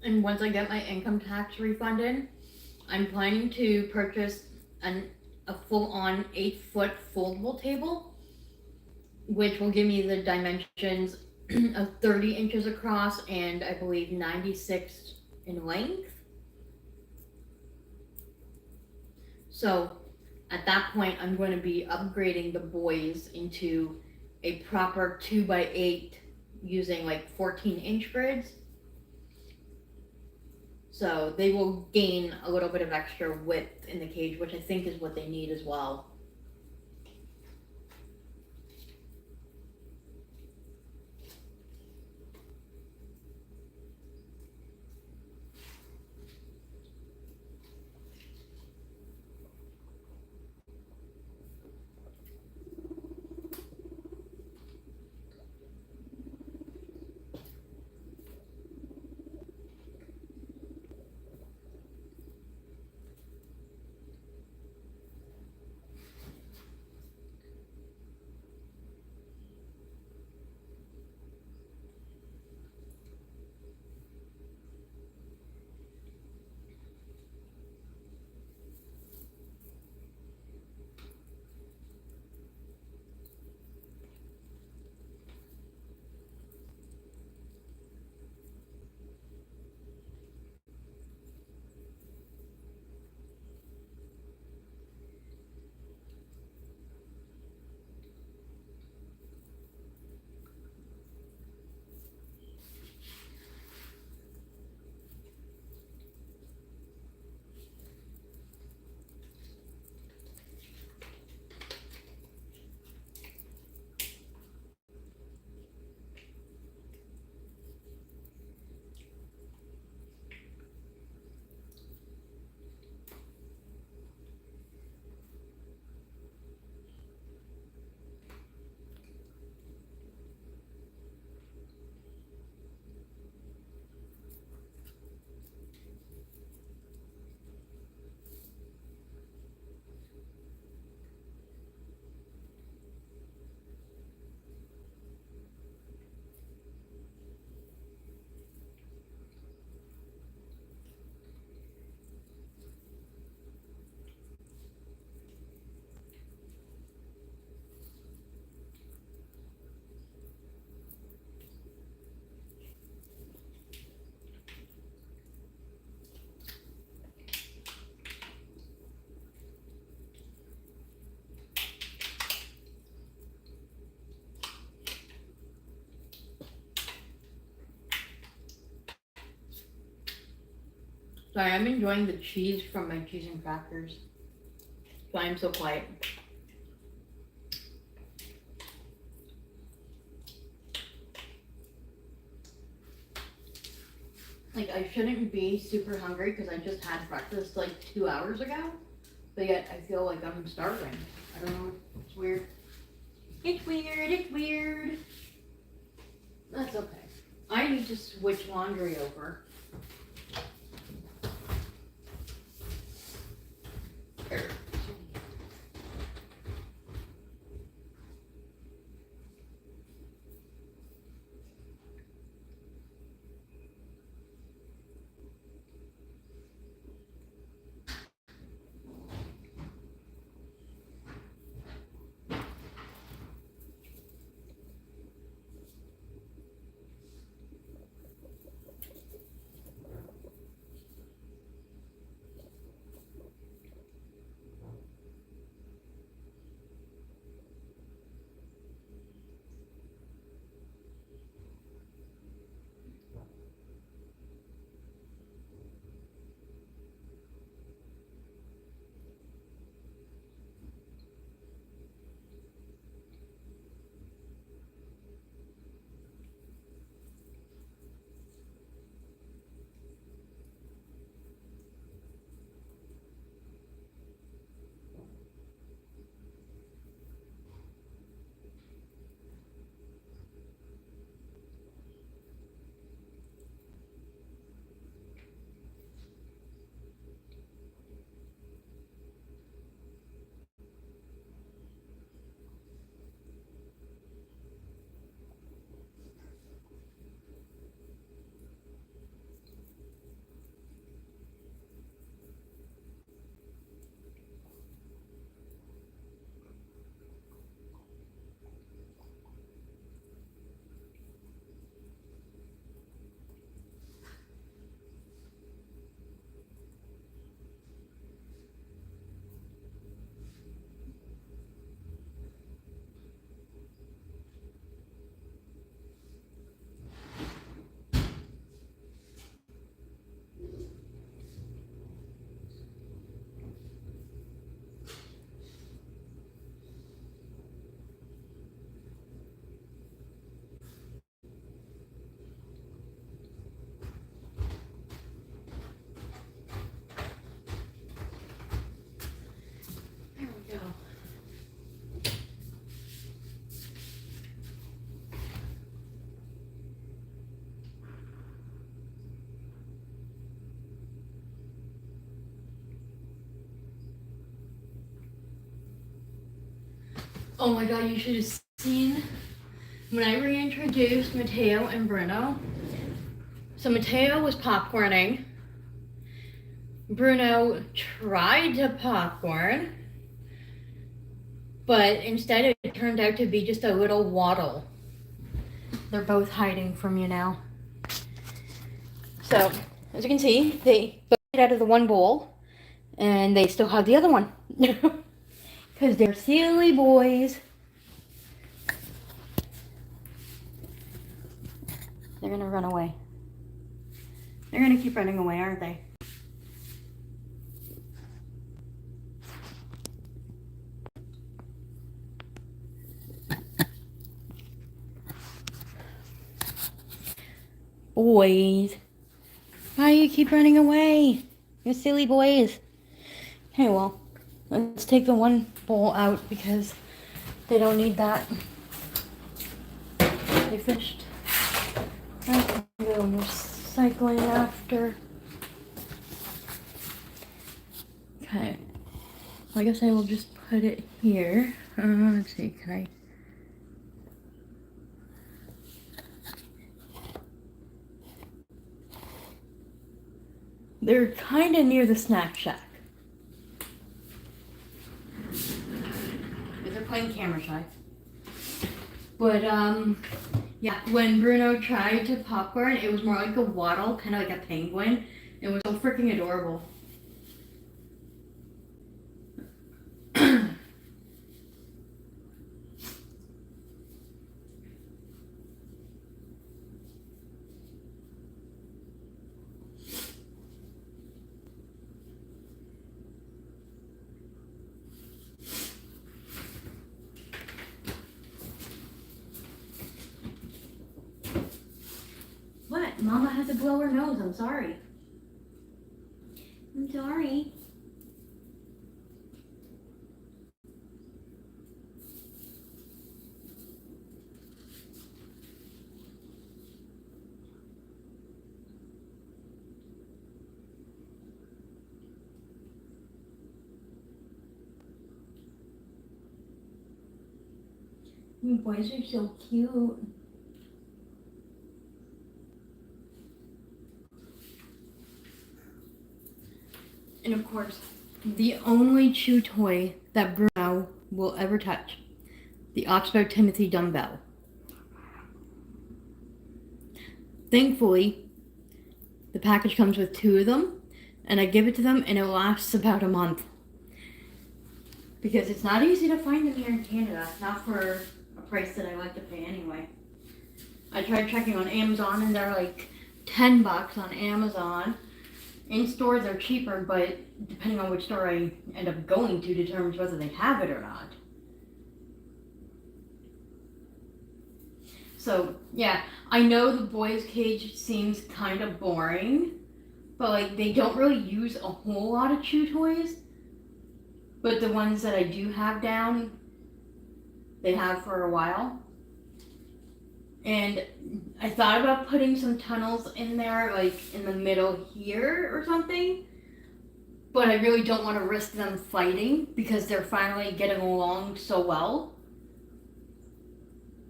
And once I get my income tax refund in, I'm planning to purchase a full-on 8-foot foldable table, which will give me the dimensions of 30 inches across and I believe 96 in length. So at that point, I'm going to be upgrading the boys into a proper 2x8 using like 14-inch grids. So they will gain a little bit of extra width in the cage, which I think is what they need as well. Sorry, I'm enjoying the cheese from my cheese and crackers. That's why I'm so quiet. Like, I shouldn't be super hungry because I just had breakfast like 2 hours ago. But yet I feel like I'm starving. I don't know. It's weird. It's weird. It's weird. That's okay. I need to switch laundry over. There we go. Oh my god, you should have seen when I reintroduced Mateo and Bruno. So Mateo was popcorning. Bruno tried to popcorn, but instead it turned out to be just a little waddle. They're both hiding from you now. So, as you can see, they both get out of the one bowl, and they still have the other one. Because they're silly boys. They're gonna run away. They're gonna keep running away, aren't they? Boys. Why do you keep running away? You silly boys. Okay, well, let's take the one bowl out because they don't need that. They fished. I can go recycling after. Okay. I guess I will just put it here. Let's see, can I? They're kind of near the snack shack. They're playing camera shy. But, yeah, when Bruno tried to popcorn, it was more like a waddle, kind of like a penguin. It was so freaking adorable. Mama had to blow her nose. I'm sorry. I'm sorry. You boys are so cute. And of course, the only chew toy that Bruno will ever touch, the Oxbow Timothy dumbbell. Thankfully, the package comes with 2 of them, and I give it to them, and it lasts about a month. Because it's not easy to find them here in Canada, not for a price that I like to pay anyway. I tried checking on Amazon, and they're like $10 on Amazon. In stores they're cheaper, but depending on which store I end up going to determines whether they have it or not. So, yeah, I know the boys' cage seems kind of boring, but like they don't really use a whole lot of chew toys. But the ones that I do have down, they have for a while. And I thought about putting some tunnels in there, like in the middle here or something. But I really don't want to risk them fighting because they're finally getting along so well.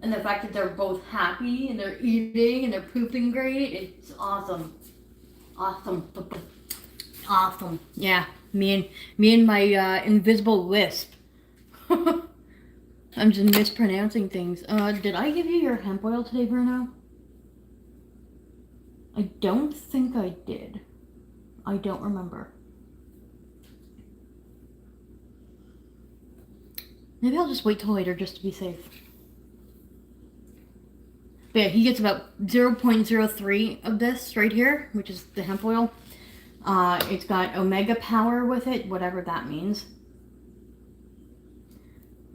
And the fact that they're both happy and they're eating and they're pooping great, it's awesome. Awesome. Awesome. Yeah, me and my invisible lisp. I'm just mispronouncing things. Did I give you your hemp oil today, Bruno? I don't think I did. I don't remember. Maybe I'll just wait till later just to be safe. But yeah, he gets about 0.03 of this right here, which is the hemp oil. It's got omega power with it, whatever that means.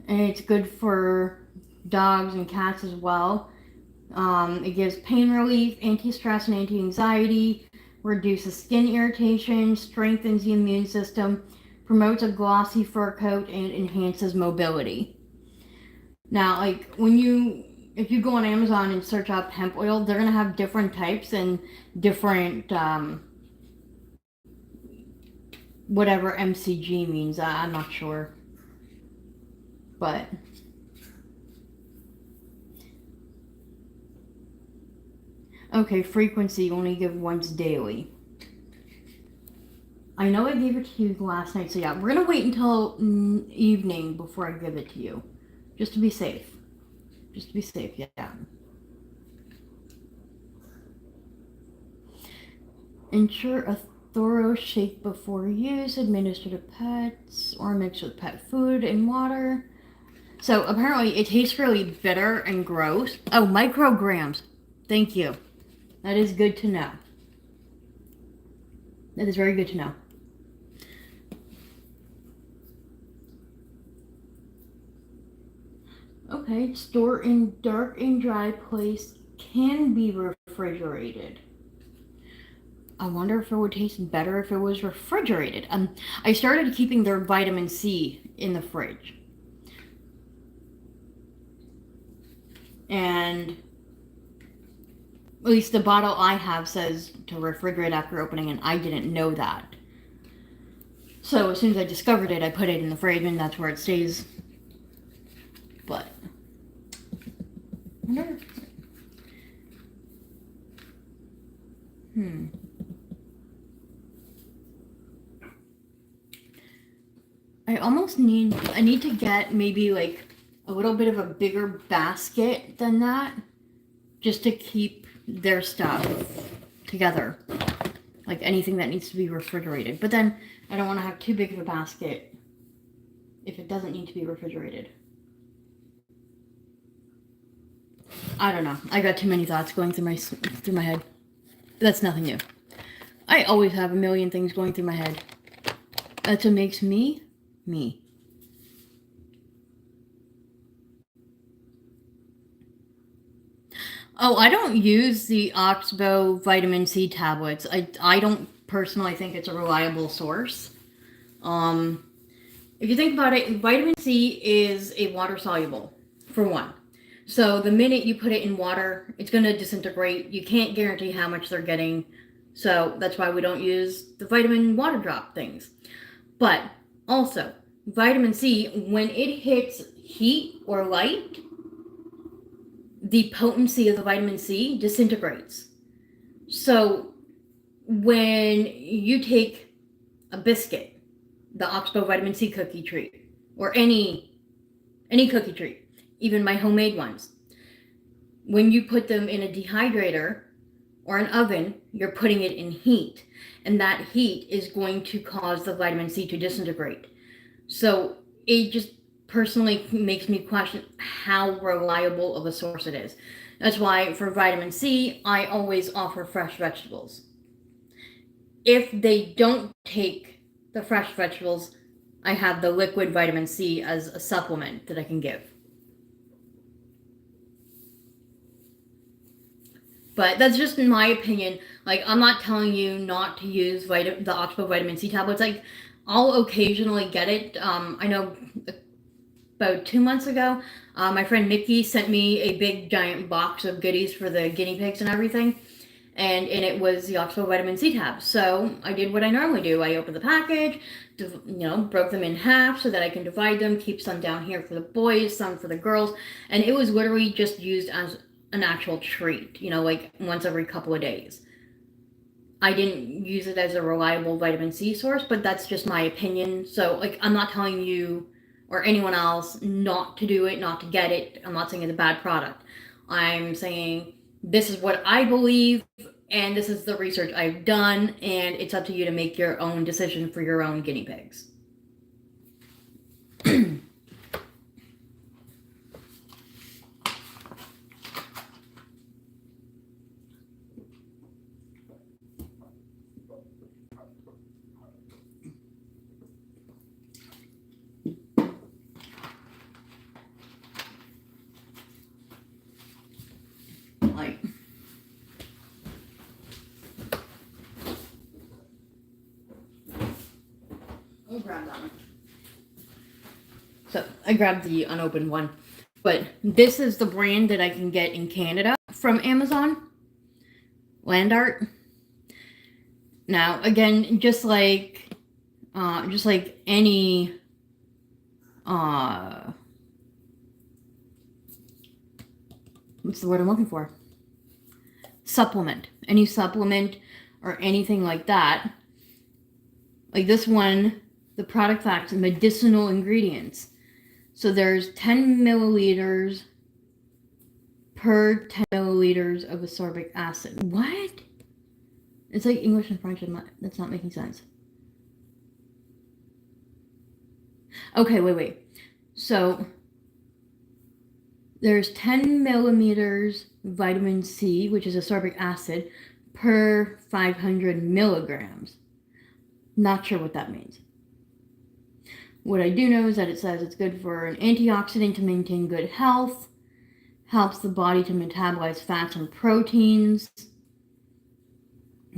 And it's good for dogs and cats as well. It gives pain relief, anti-stress and anti-anxiety, reduces skin irritation, strengthens the immune system, promotes a glossy fur coat, and enhances mobility. Now, like if you go on Amazon and search up hemp oil, they're gonna have different types and different whatever MCG means. I'm not sure. But okay, frequency only give once daily. I know I gave it to you last night, so yeah, we're gonna wait until evening before I give it to you, just to be safe. Just to be safe, yeah. Ensure a thorough shake before use. Administer to pets or mix with pet food and water. So apparently it tastes really bitter and gross. Oh, micrograms. Thank you. That is good to know. That is very good to know. Okay, store in dark and dry place, can be refrigerated. I wonder if it would taste better if it was refrigerated. I started keeping their vitamin C in the fridge. And at least the bottle I have says to refrigerate after opening, and I didn't know that. So as soon as I discovered it, I put it in the fridge, and that's where it stays. But I wonder. I need to get maybe like a little bit of a bigger basket than that, just to keep their stuff together, like anything that needs to be refrigerated. But then I don't want to have too big of a basket if it doesn't need to be refrigerated. I don't know. I got too many thoughts going through my head. That's nothing new. I always have a million things going through my head. That's what makes me, me. Oh, I don't use the Oxbow vitamin C tablets. I don't personally think it's a reliable source. Um, if you think about it, vitamin C is a water soluble, for one. So the minute you put it in water, it's going to disintegrate. You can't guarantee how much they're getting. So that's why we don't use the vitamin water drop things. But also, vitamin C, when it hits heat or light, the potency of the vitamin C disintegrates. So when you take a biscuit, the Oxbow vitamin C cookie treat, or any cookie treat, even my homemade ones, when you put them in a dehydrator or an oven, you're putting it in heat, and that heat is going to cause the vitamin C to disintegrate. So it just personally makes me question how reliable of a source it is. That's why for vitamin C, I always offer fresh vegetables. If they don't take the fresh vegetables, I have the liquid vitamin C as a supplement that I can give. But that's just in my opinion. Like, I'm not telling you not to use the Oxbow vitamin C tablets. Like, I'll occasionally get it. I know about 2 months ago, my friend Nikki sent me a big giant box of goodies for the guinea pigs and everything. And in it was the Oxbow vitamin C tabs. So I did what I normally do. I opened the package, broke them in half so that I can divide them, keep some down here for the boys, some for the girls. And it was literally just used as an actual treat, like once every couple of days. I didn't use it as a reliable vitamin C source, but that's just my opinion. So, like, I'm not telling you or anyone else not to do it, not to get it. I'm not saying it's a bad product. I'm saying this is what I believe, and this is the research I've done, and it's up to you to make your own decision for your own guinea pigs. Like, I'll grab that one. So I grabbed the unopened one, but this is the brand that I can get in Canada from Amazon, Land Art. Now, again, just like any what's the word I'm looking for? Supplement. Any supplement or anything like that. Like this one, the product facts and medicinal ingredients. So there's 10 milliliters per 10 milliliters of ascorbic acid. What? It's like English and French. That's not making sense. Okay, wait. So there's 10 millimeters vitamin C, which is ascorbic acid, per 500 milligrams. Not sure what that means. What I do know is that it says it's good for an antioxidant to maintain good health, helps the body to metabolize fats and proteins,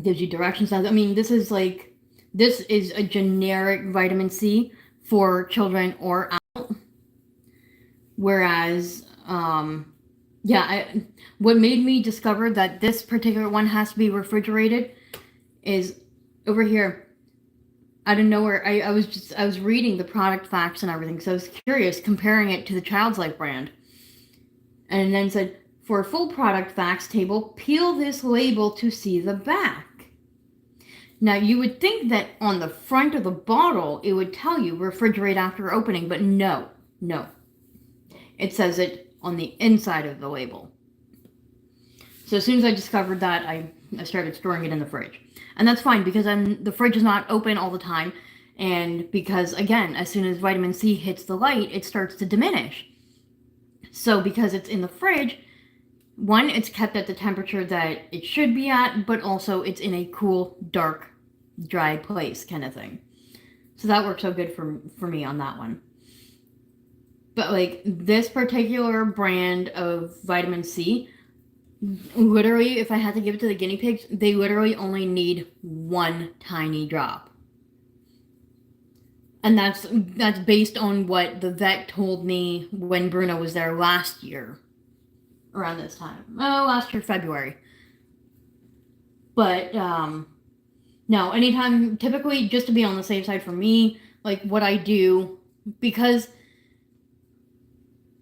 gives you directions. I mean, this is a generic vitamin C for children or adults. Whereas, what made me discover that this particular one has to be refrigerated is over here. Out of nowhere, I was reading the product facts and everything, so I was curious, comparing it to the Child's Life brand. And then said, for a full product facts table, peel this label to see the back. Now, you would think that on the front of the bottle, it would tell you refrigerate after opening, but no. It says it on the inside of the label. So as soon as I discovered that, I started storing it in the fridge. And that's fine, because then the fridge is not open all the time. And because, again, as soon as vitamin C hits the light, it starts to diminish. So because it's in the fridge, one, it's kept at the temperature that it should be at, but also it's in a cool, dark, dry place kind of thing. So that works out good for me on that one. But like this particular brand of vitamin C, Literally, if I had to give it to the guinea pigs, they literally only need one tiny drop. And that's based on what the vet told me when Bruno was there last year. Around this time. Oh, last year, February. But, no, anytime, typically, just to be on the safe side for me, like what I do, because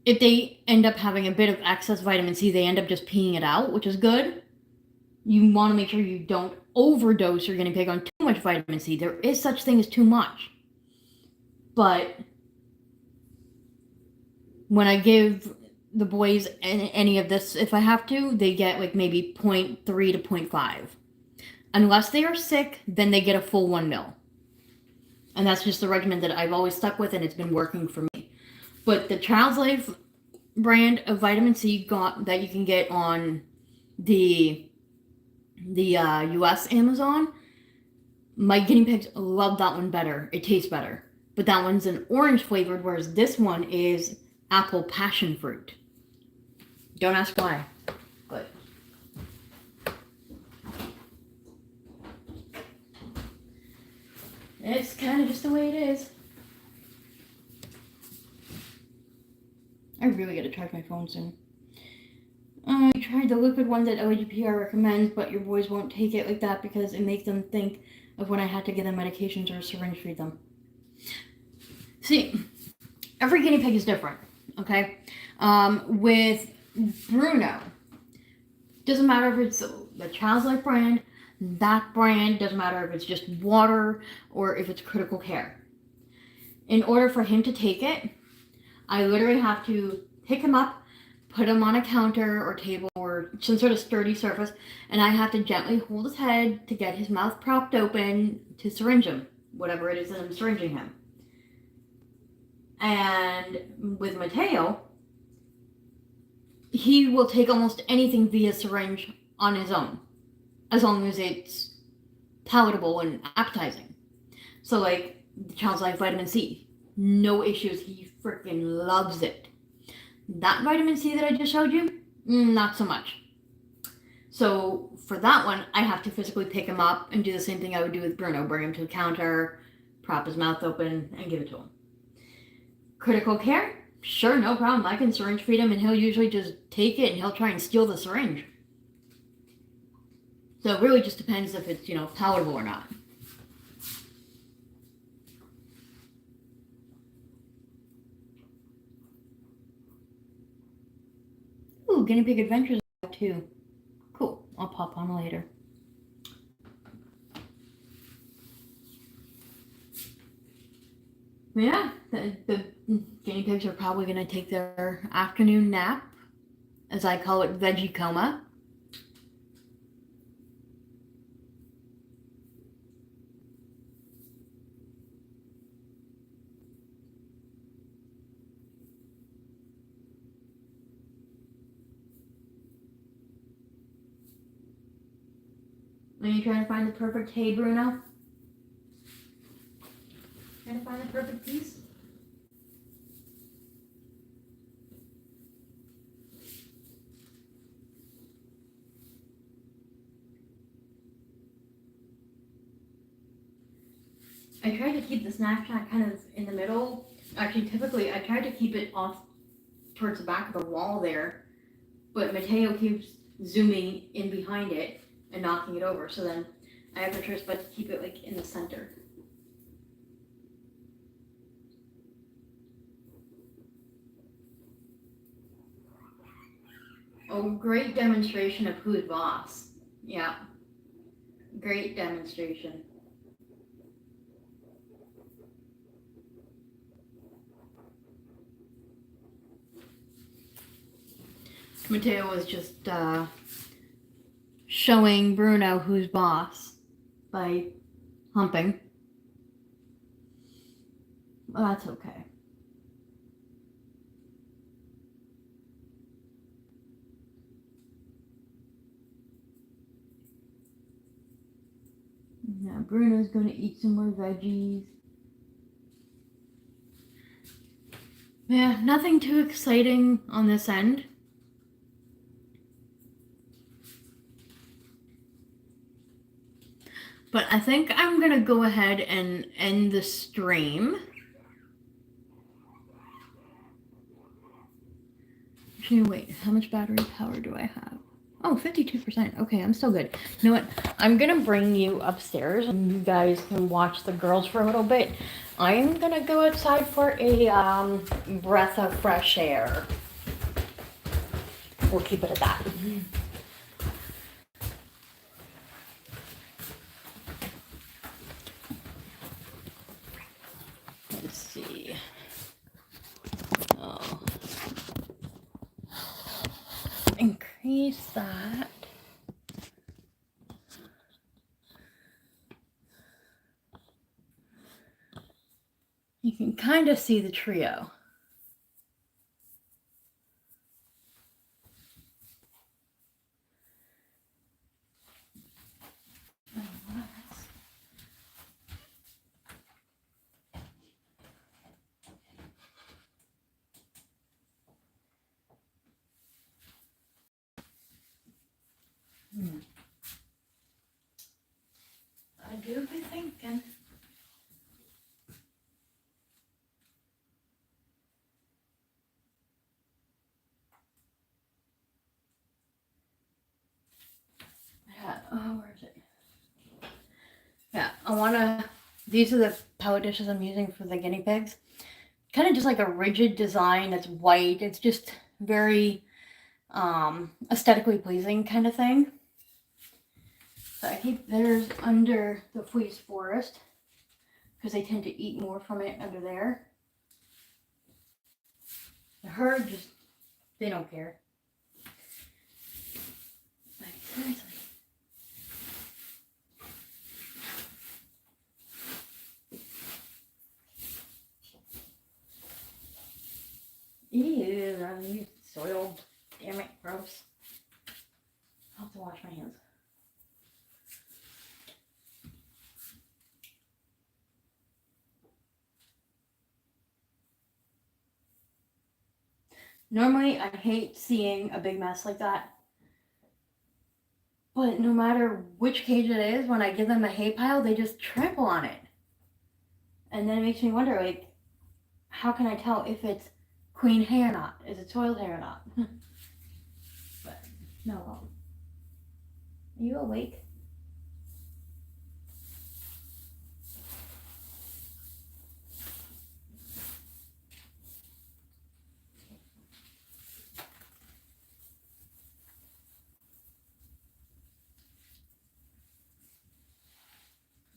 if they end up having a bit of excess vitamin C, they end up just peeing it out, which is good. You want to make sure you don't overdose your guinea pig on too much vitamin C. There is such thing as too much. But when I give the boys any of this, if I have to, they get like maybe 0.3 to 0.5. Unless they are sick, then they get a full 1 mil. And that's just the regimen that I've always stuck with, and it's been working for me. But the Child's Life brand of vitamin C that you can get on the US Amazon, my guinea pigs love that one better. It tastes better. But that one's an orange flavored, whereas this one is apple passion fruit. Don't ask why, but it's kind of just the way it is. I really gotta charge my phone soon. I tried the liquid one that OGPR recommends, but your boys won't take it like that because it makes them think of when I had to give them medications or syringe feed them. See, every guinea pig is different, okay? With Bruno, doesn't matter if it's the Child's Life brand, that brand, doesn't matter if it's just water or if it's critical care. In order for him to take it, I literally have to pick him up, put him on a counter or table or some sort of sturdy surface, and I have to gently hold his head to get his mouth propped open to syringe him, whatever it is that I'm syringing him. And with Mateo, he will take almost anything via syringe on his own, as long as it's palatable and appetizing. So like the Child's Life vitamin C, no issues, he freaking loves it. That vitamin C that I just showed you, not so much. So for that one, I have to physically pick him up and do the same thing I would do with Bruno, bring him to the counter, prop his mouth open, and give it to him. Critical care? Sure, no problem. I can syringe feed him and he'll usually just take it and he'll try and steal the syringe. So it really just depends if it's, palatable or not. Ooh, Guinea Pig Adventures too. Cool. I'll pop on later. Yeah, the guinea pigs are probably going to take their afternoon nap, as I call it, veggie coma. Are you trying to find the perfect hay, Bruno? Trying to find the perfect piece? I try to keep the Snapchat kind of in the middle. Actually, typically, I try to keep it off towards the back of the wall there, but Mateo keeps zooming in behind it and knocking it over, so then I have no choice but to keep it like in the center. Oh, great demonstration of who's boss. Yeah. Great demonstration. Mateo was just showing Bruno who's boss by humping. Well, that's okay. Now Bruno's going to eat some more veggies. Yeah, nothing too exciting on this end. But I think I'm gonna go ahead and end the stream. Actually, wait, how much battery power do I have? Oh, 52%. Okay, I'm still good. You know what? I'm gonna bring you upstairs and you guys can watch the girls for a little bit. I'm gonna go outside for a breath of fresh air. We'll keep it at that. Let's see. Oh. Increase that. You can kind of see the trio. I do be thinking. Yeah, where is it? Yeah, these are the pellet dishes I'm using for the guinea pigs. Kind of just like a rigid design that's white. It's just very aesthetically pleasing kind of thing. So I keep theirs under the fleece forest because they tend to eat more from it under there. The herd just, they don't care. Like, seriously. Ew, I used soil. Damn it, gross. I'll have to wash my hands. Normally, I hate seeing a big mess like that. But no matter which cage it is, when I give them a hay pile, they just trample on it. And then it makes me wonder, like, how can I tell if it's queen hay or not? Is it soiled hay or not? But, no. Are you awake?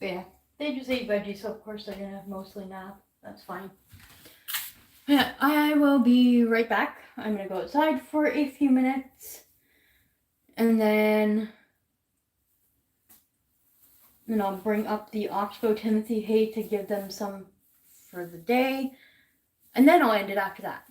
Yeah, they just eat veggies, so of course they're gonna mostly nap. That's fine. Yeah, I will be right back. I'm gonna go outside for a few minutes, and then I'll bring up the Oxbow Timothy hay to give them some for the day, and then I'll end it after that.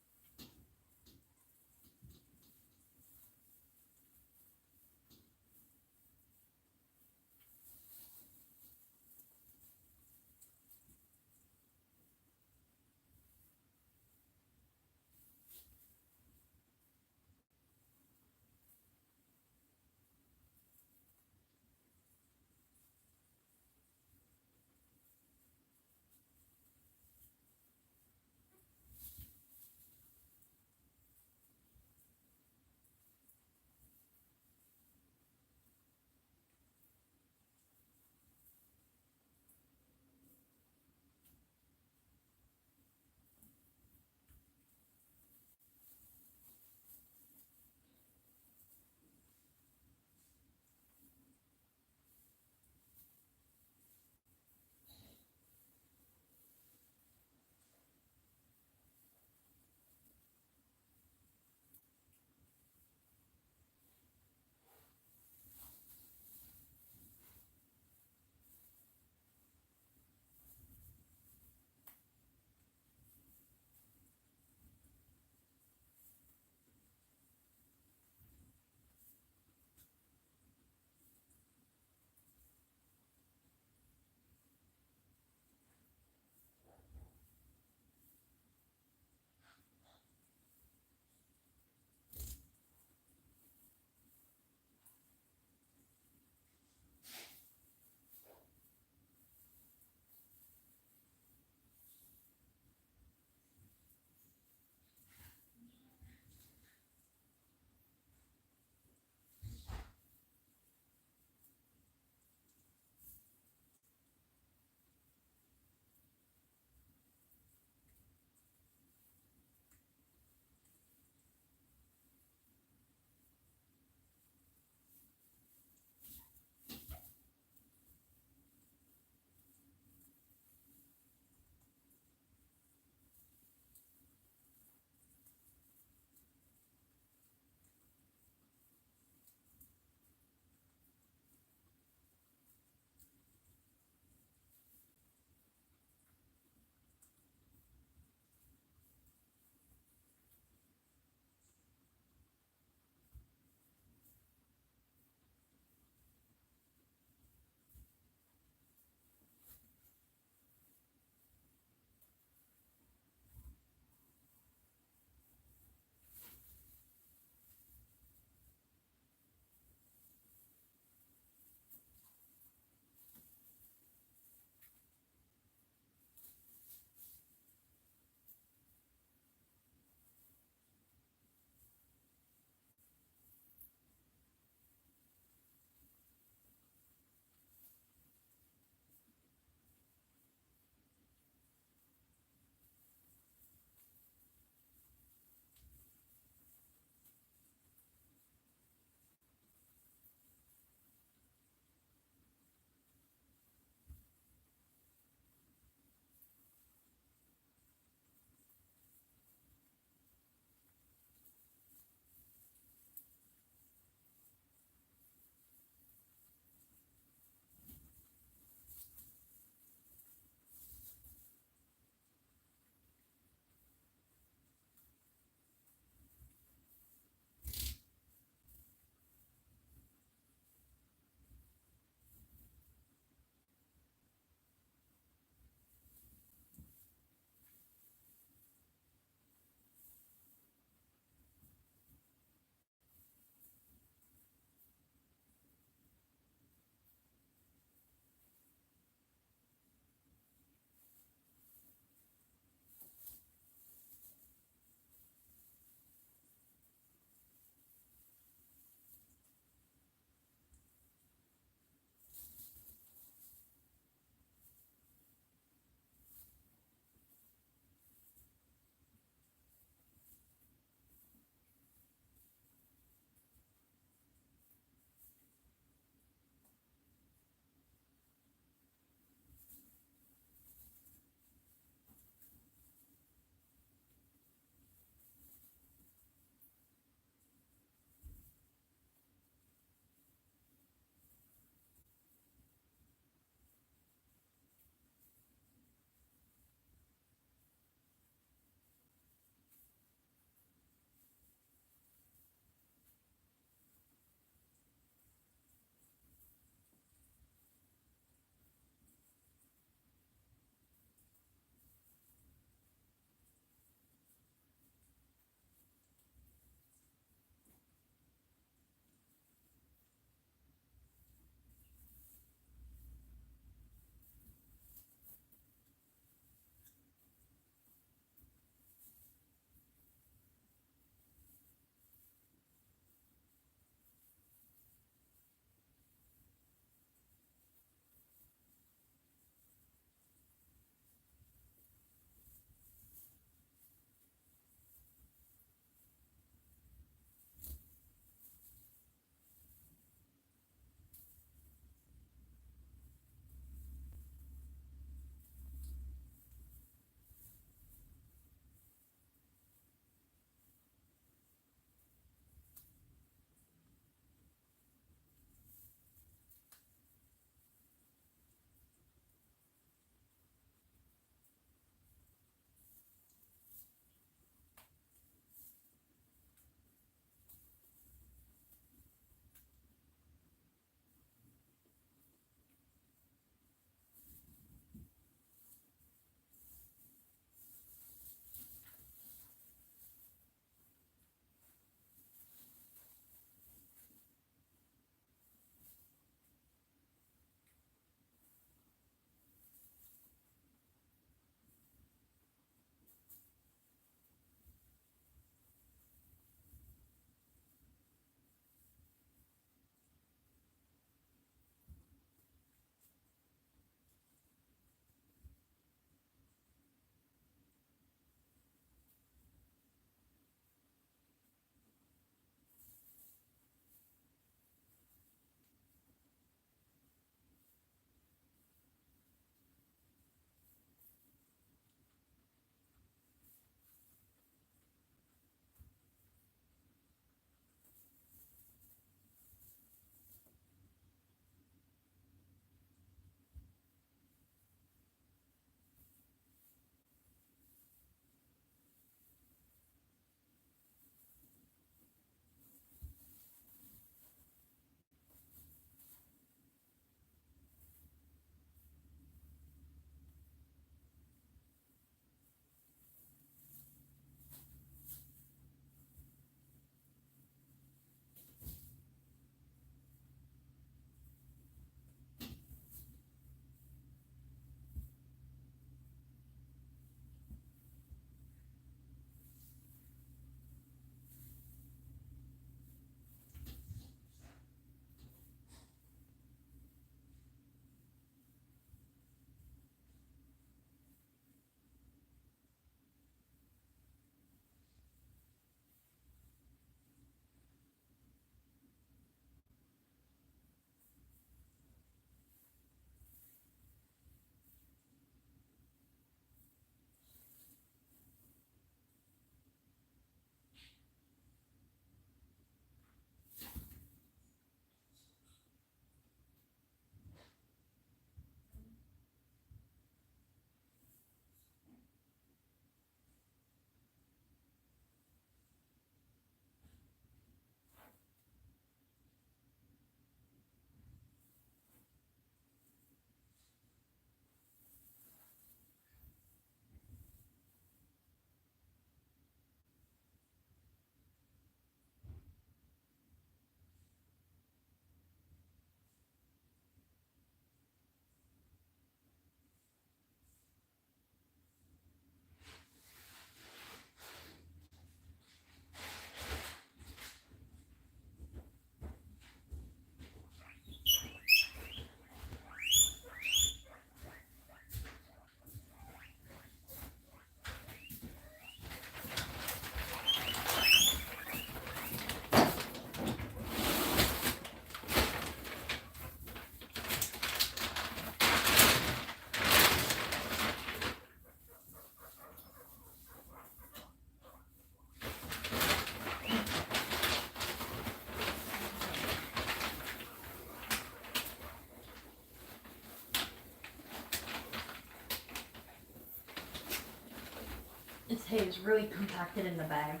hay is really compacted in the bag.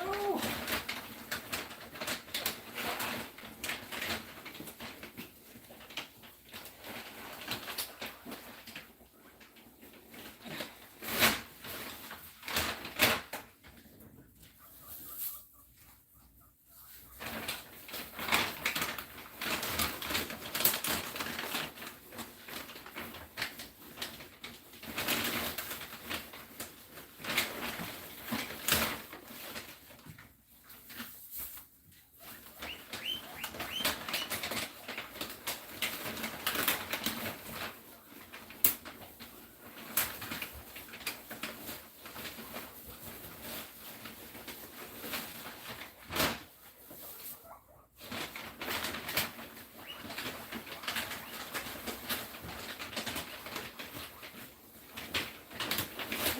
Oh.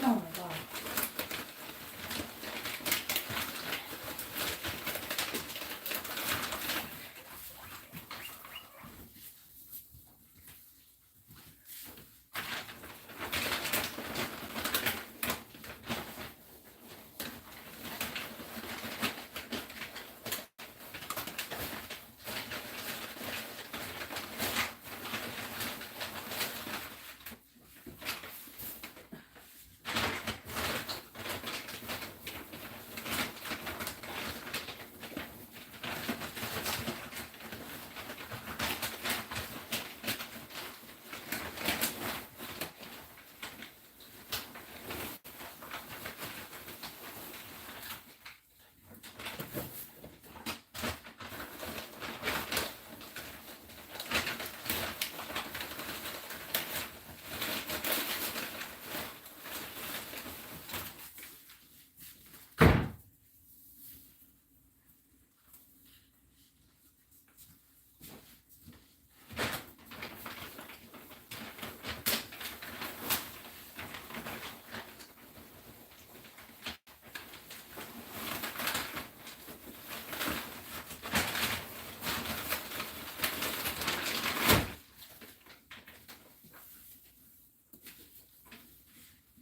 Oh my god.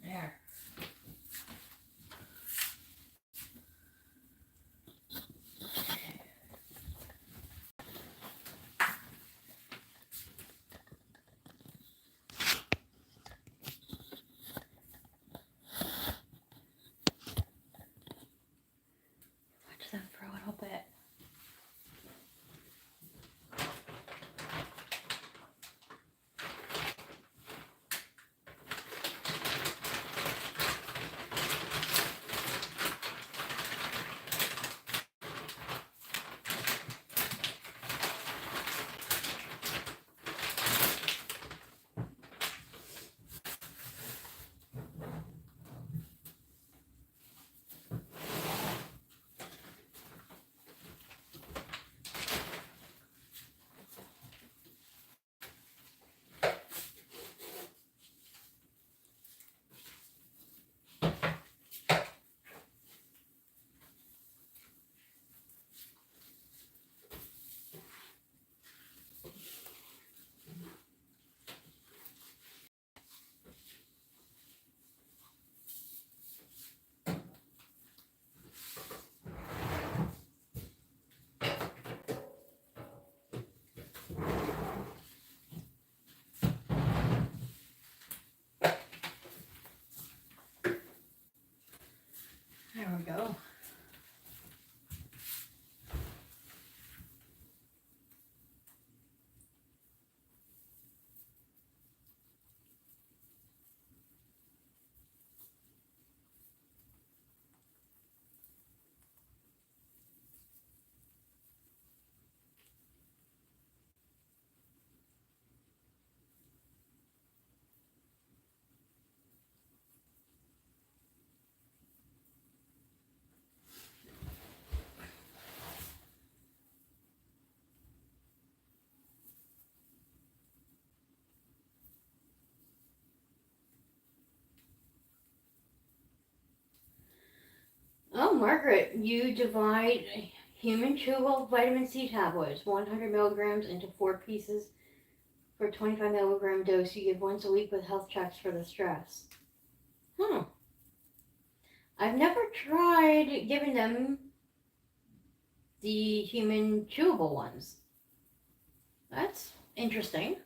There. Watch them for a little bit. There we go. Oh, Margaret, you divide human chewable vitamin C tablets, 100 milligrams, into 4 pieces for a 25 milligram dose you give once a week with health checks for the stress. Huh. I've never tried giving them the human chewable ones. That's interesting.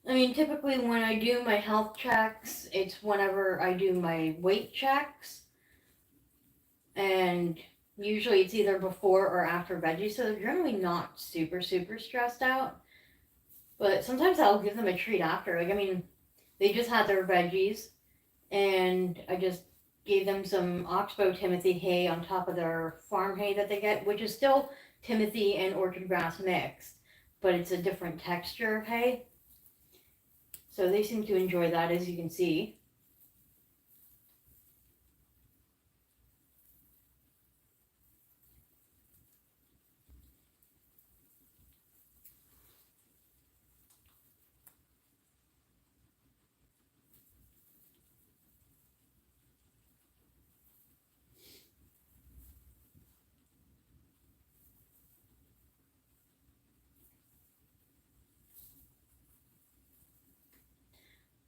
I mean, typically when I do my health checks, it's whenever I do my weight checks, and usually it's either before or after veggie, so they're generally not super stressed out. But sometimes I'll give them a treat after. Like, I mean, they just had their veggies, and I just gave them some oxbow timothy hay on top of their farm hay that they get, which is still timothy and orchard grass mixed, but it's a different texture of hay. So they seem to enjoy that, as you can see.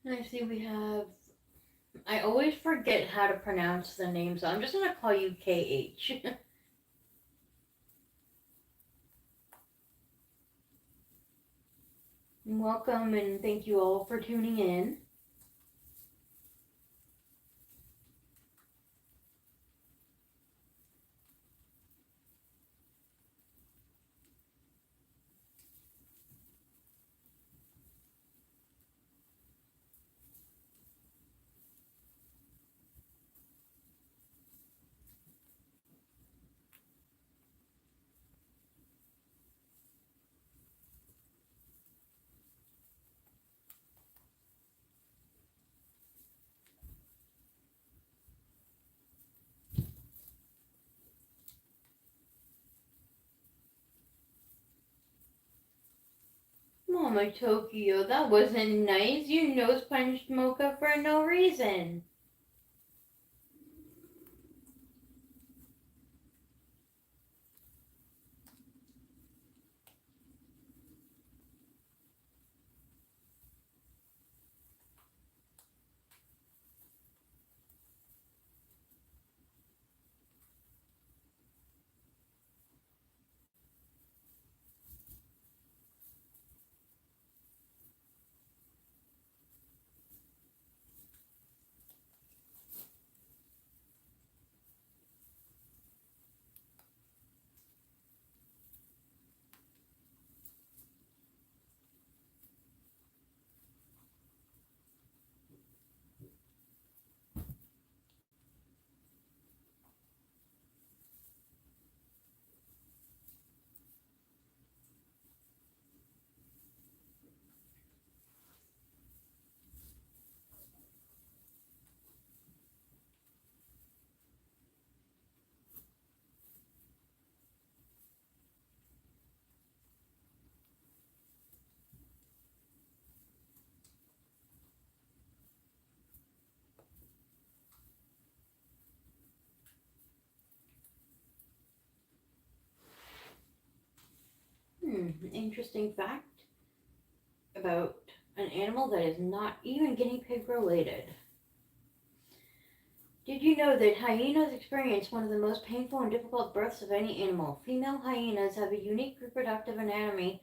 And I see we have. I always forget how to pronounce the name, so I'm just going to call you KH. Welcome, and thank you all for tuning in. Mama Tokyo, that wasn't nice. You nose punched Mocha for no reason. Interesting fact about an animal that is not even guinea pig related. Did you know that hyenas experience one of the most painful and difficult births of any animal? Female hyenas have a unique reproductive anatomy.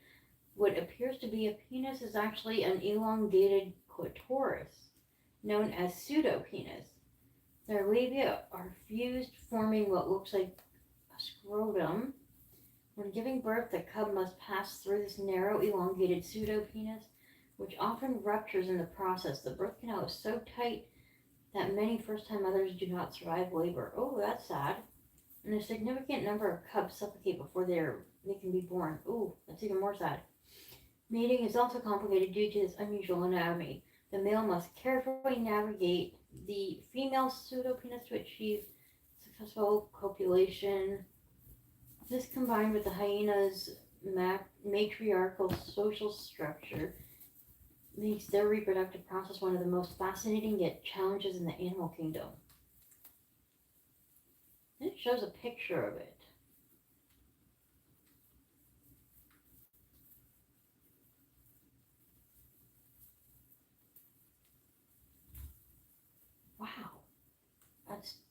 What appears to be a penis is actually an elongated clitoris, known as pseudopenis. Their labia are fused, forming what looks like a scrotum. When giving birth, the cub must pass through this narrow, elongated pseudopenis, which often ruptures in the process. The birth canal is so tight that many first-time mothers do not survive labor. Oh, that's sad. And a significant number of cubs suffocate before they can be born. Oh, that's even more sad. Mating is also complicated due to this unusual anatomy. The male must carefully navigate the female pseudopenis to achieve successful copulation. This, combined with the hyena's matriarchal social structure, makes their reproductive process one of the most fascinating yet challenges in the animal kingdom. It shows a picture of it.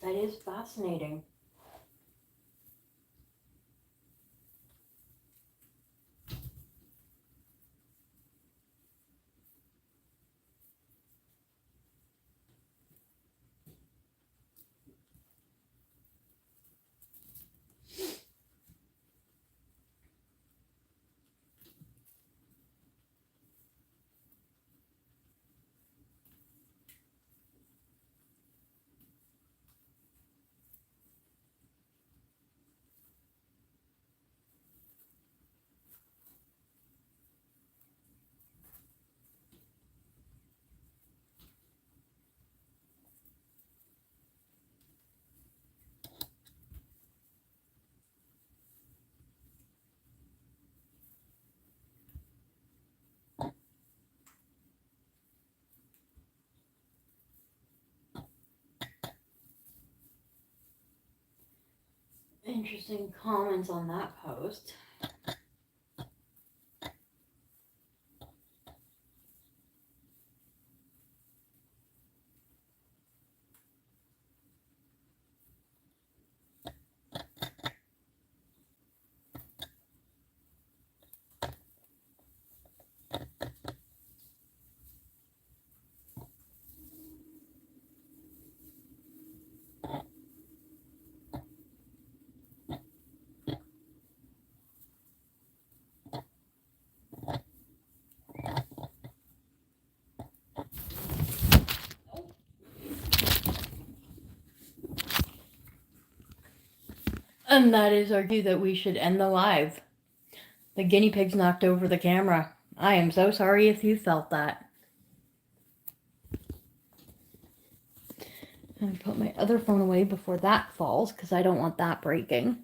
that is fascinating. Interesting comments on that post. And that is our cue that we should end the live. The guinea pigs knocked over the camera. I am so sorry if you felt that. I'm going to put my other phone away before that falls because I don't want that breaking.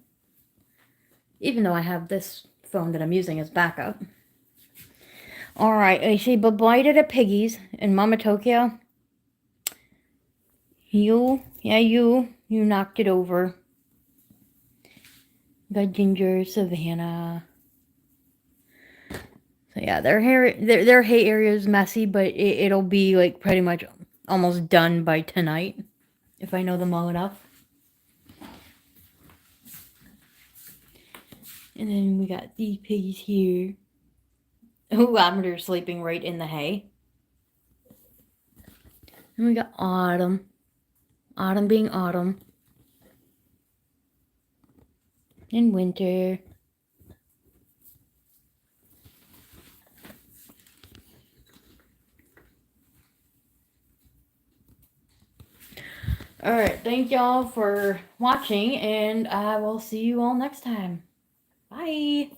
Even though I have this phone that I'm using as backup. Alright, I say bye-bye to the piggies. And Mama Tokyo, you knocked it over. Got Ginger, Savannah. So yeah, their hay area is messy, but it'll be like pretty much almost done by tonight. If I know them well enough. And then we got these piggies here. Oh, Lavender's sleeping right in the hay. And we got Autumn. Autumn being Autumn. And Winter. Alright, thank y'all for watching, and I will see you all next time. Bye!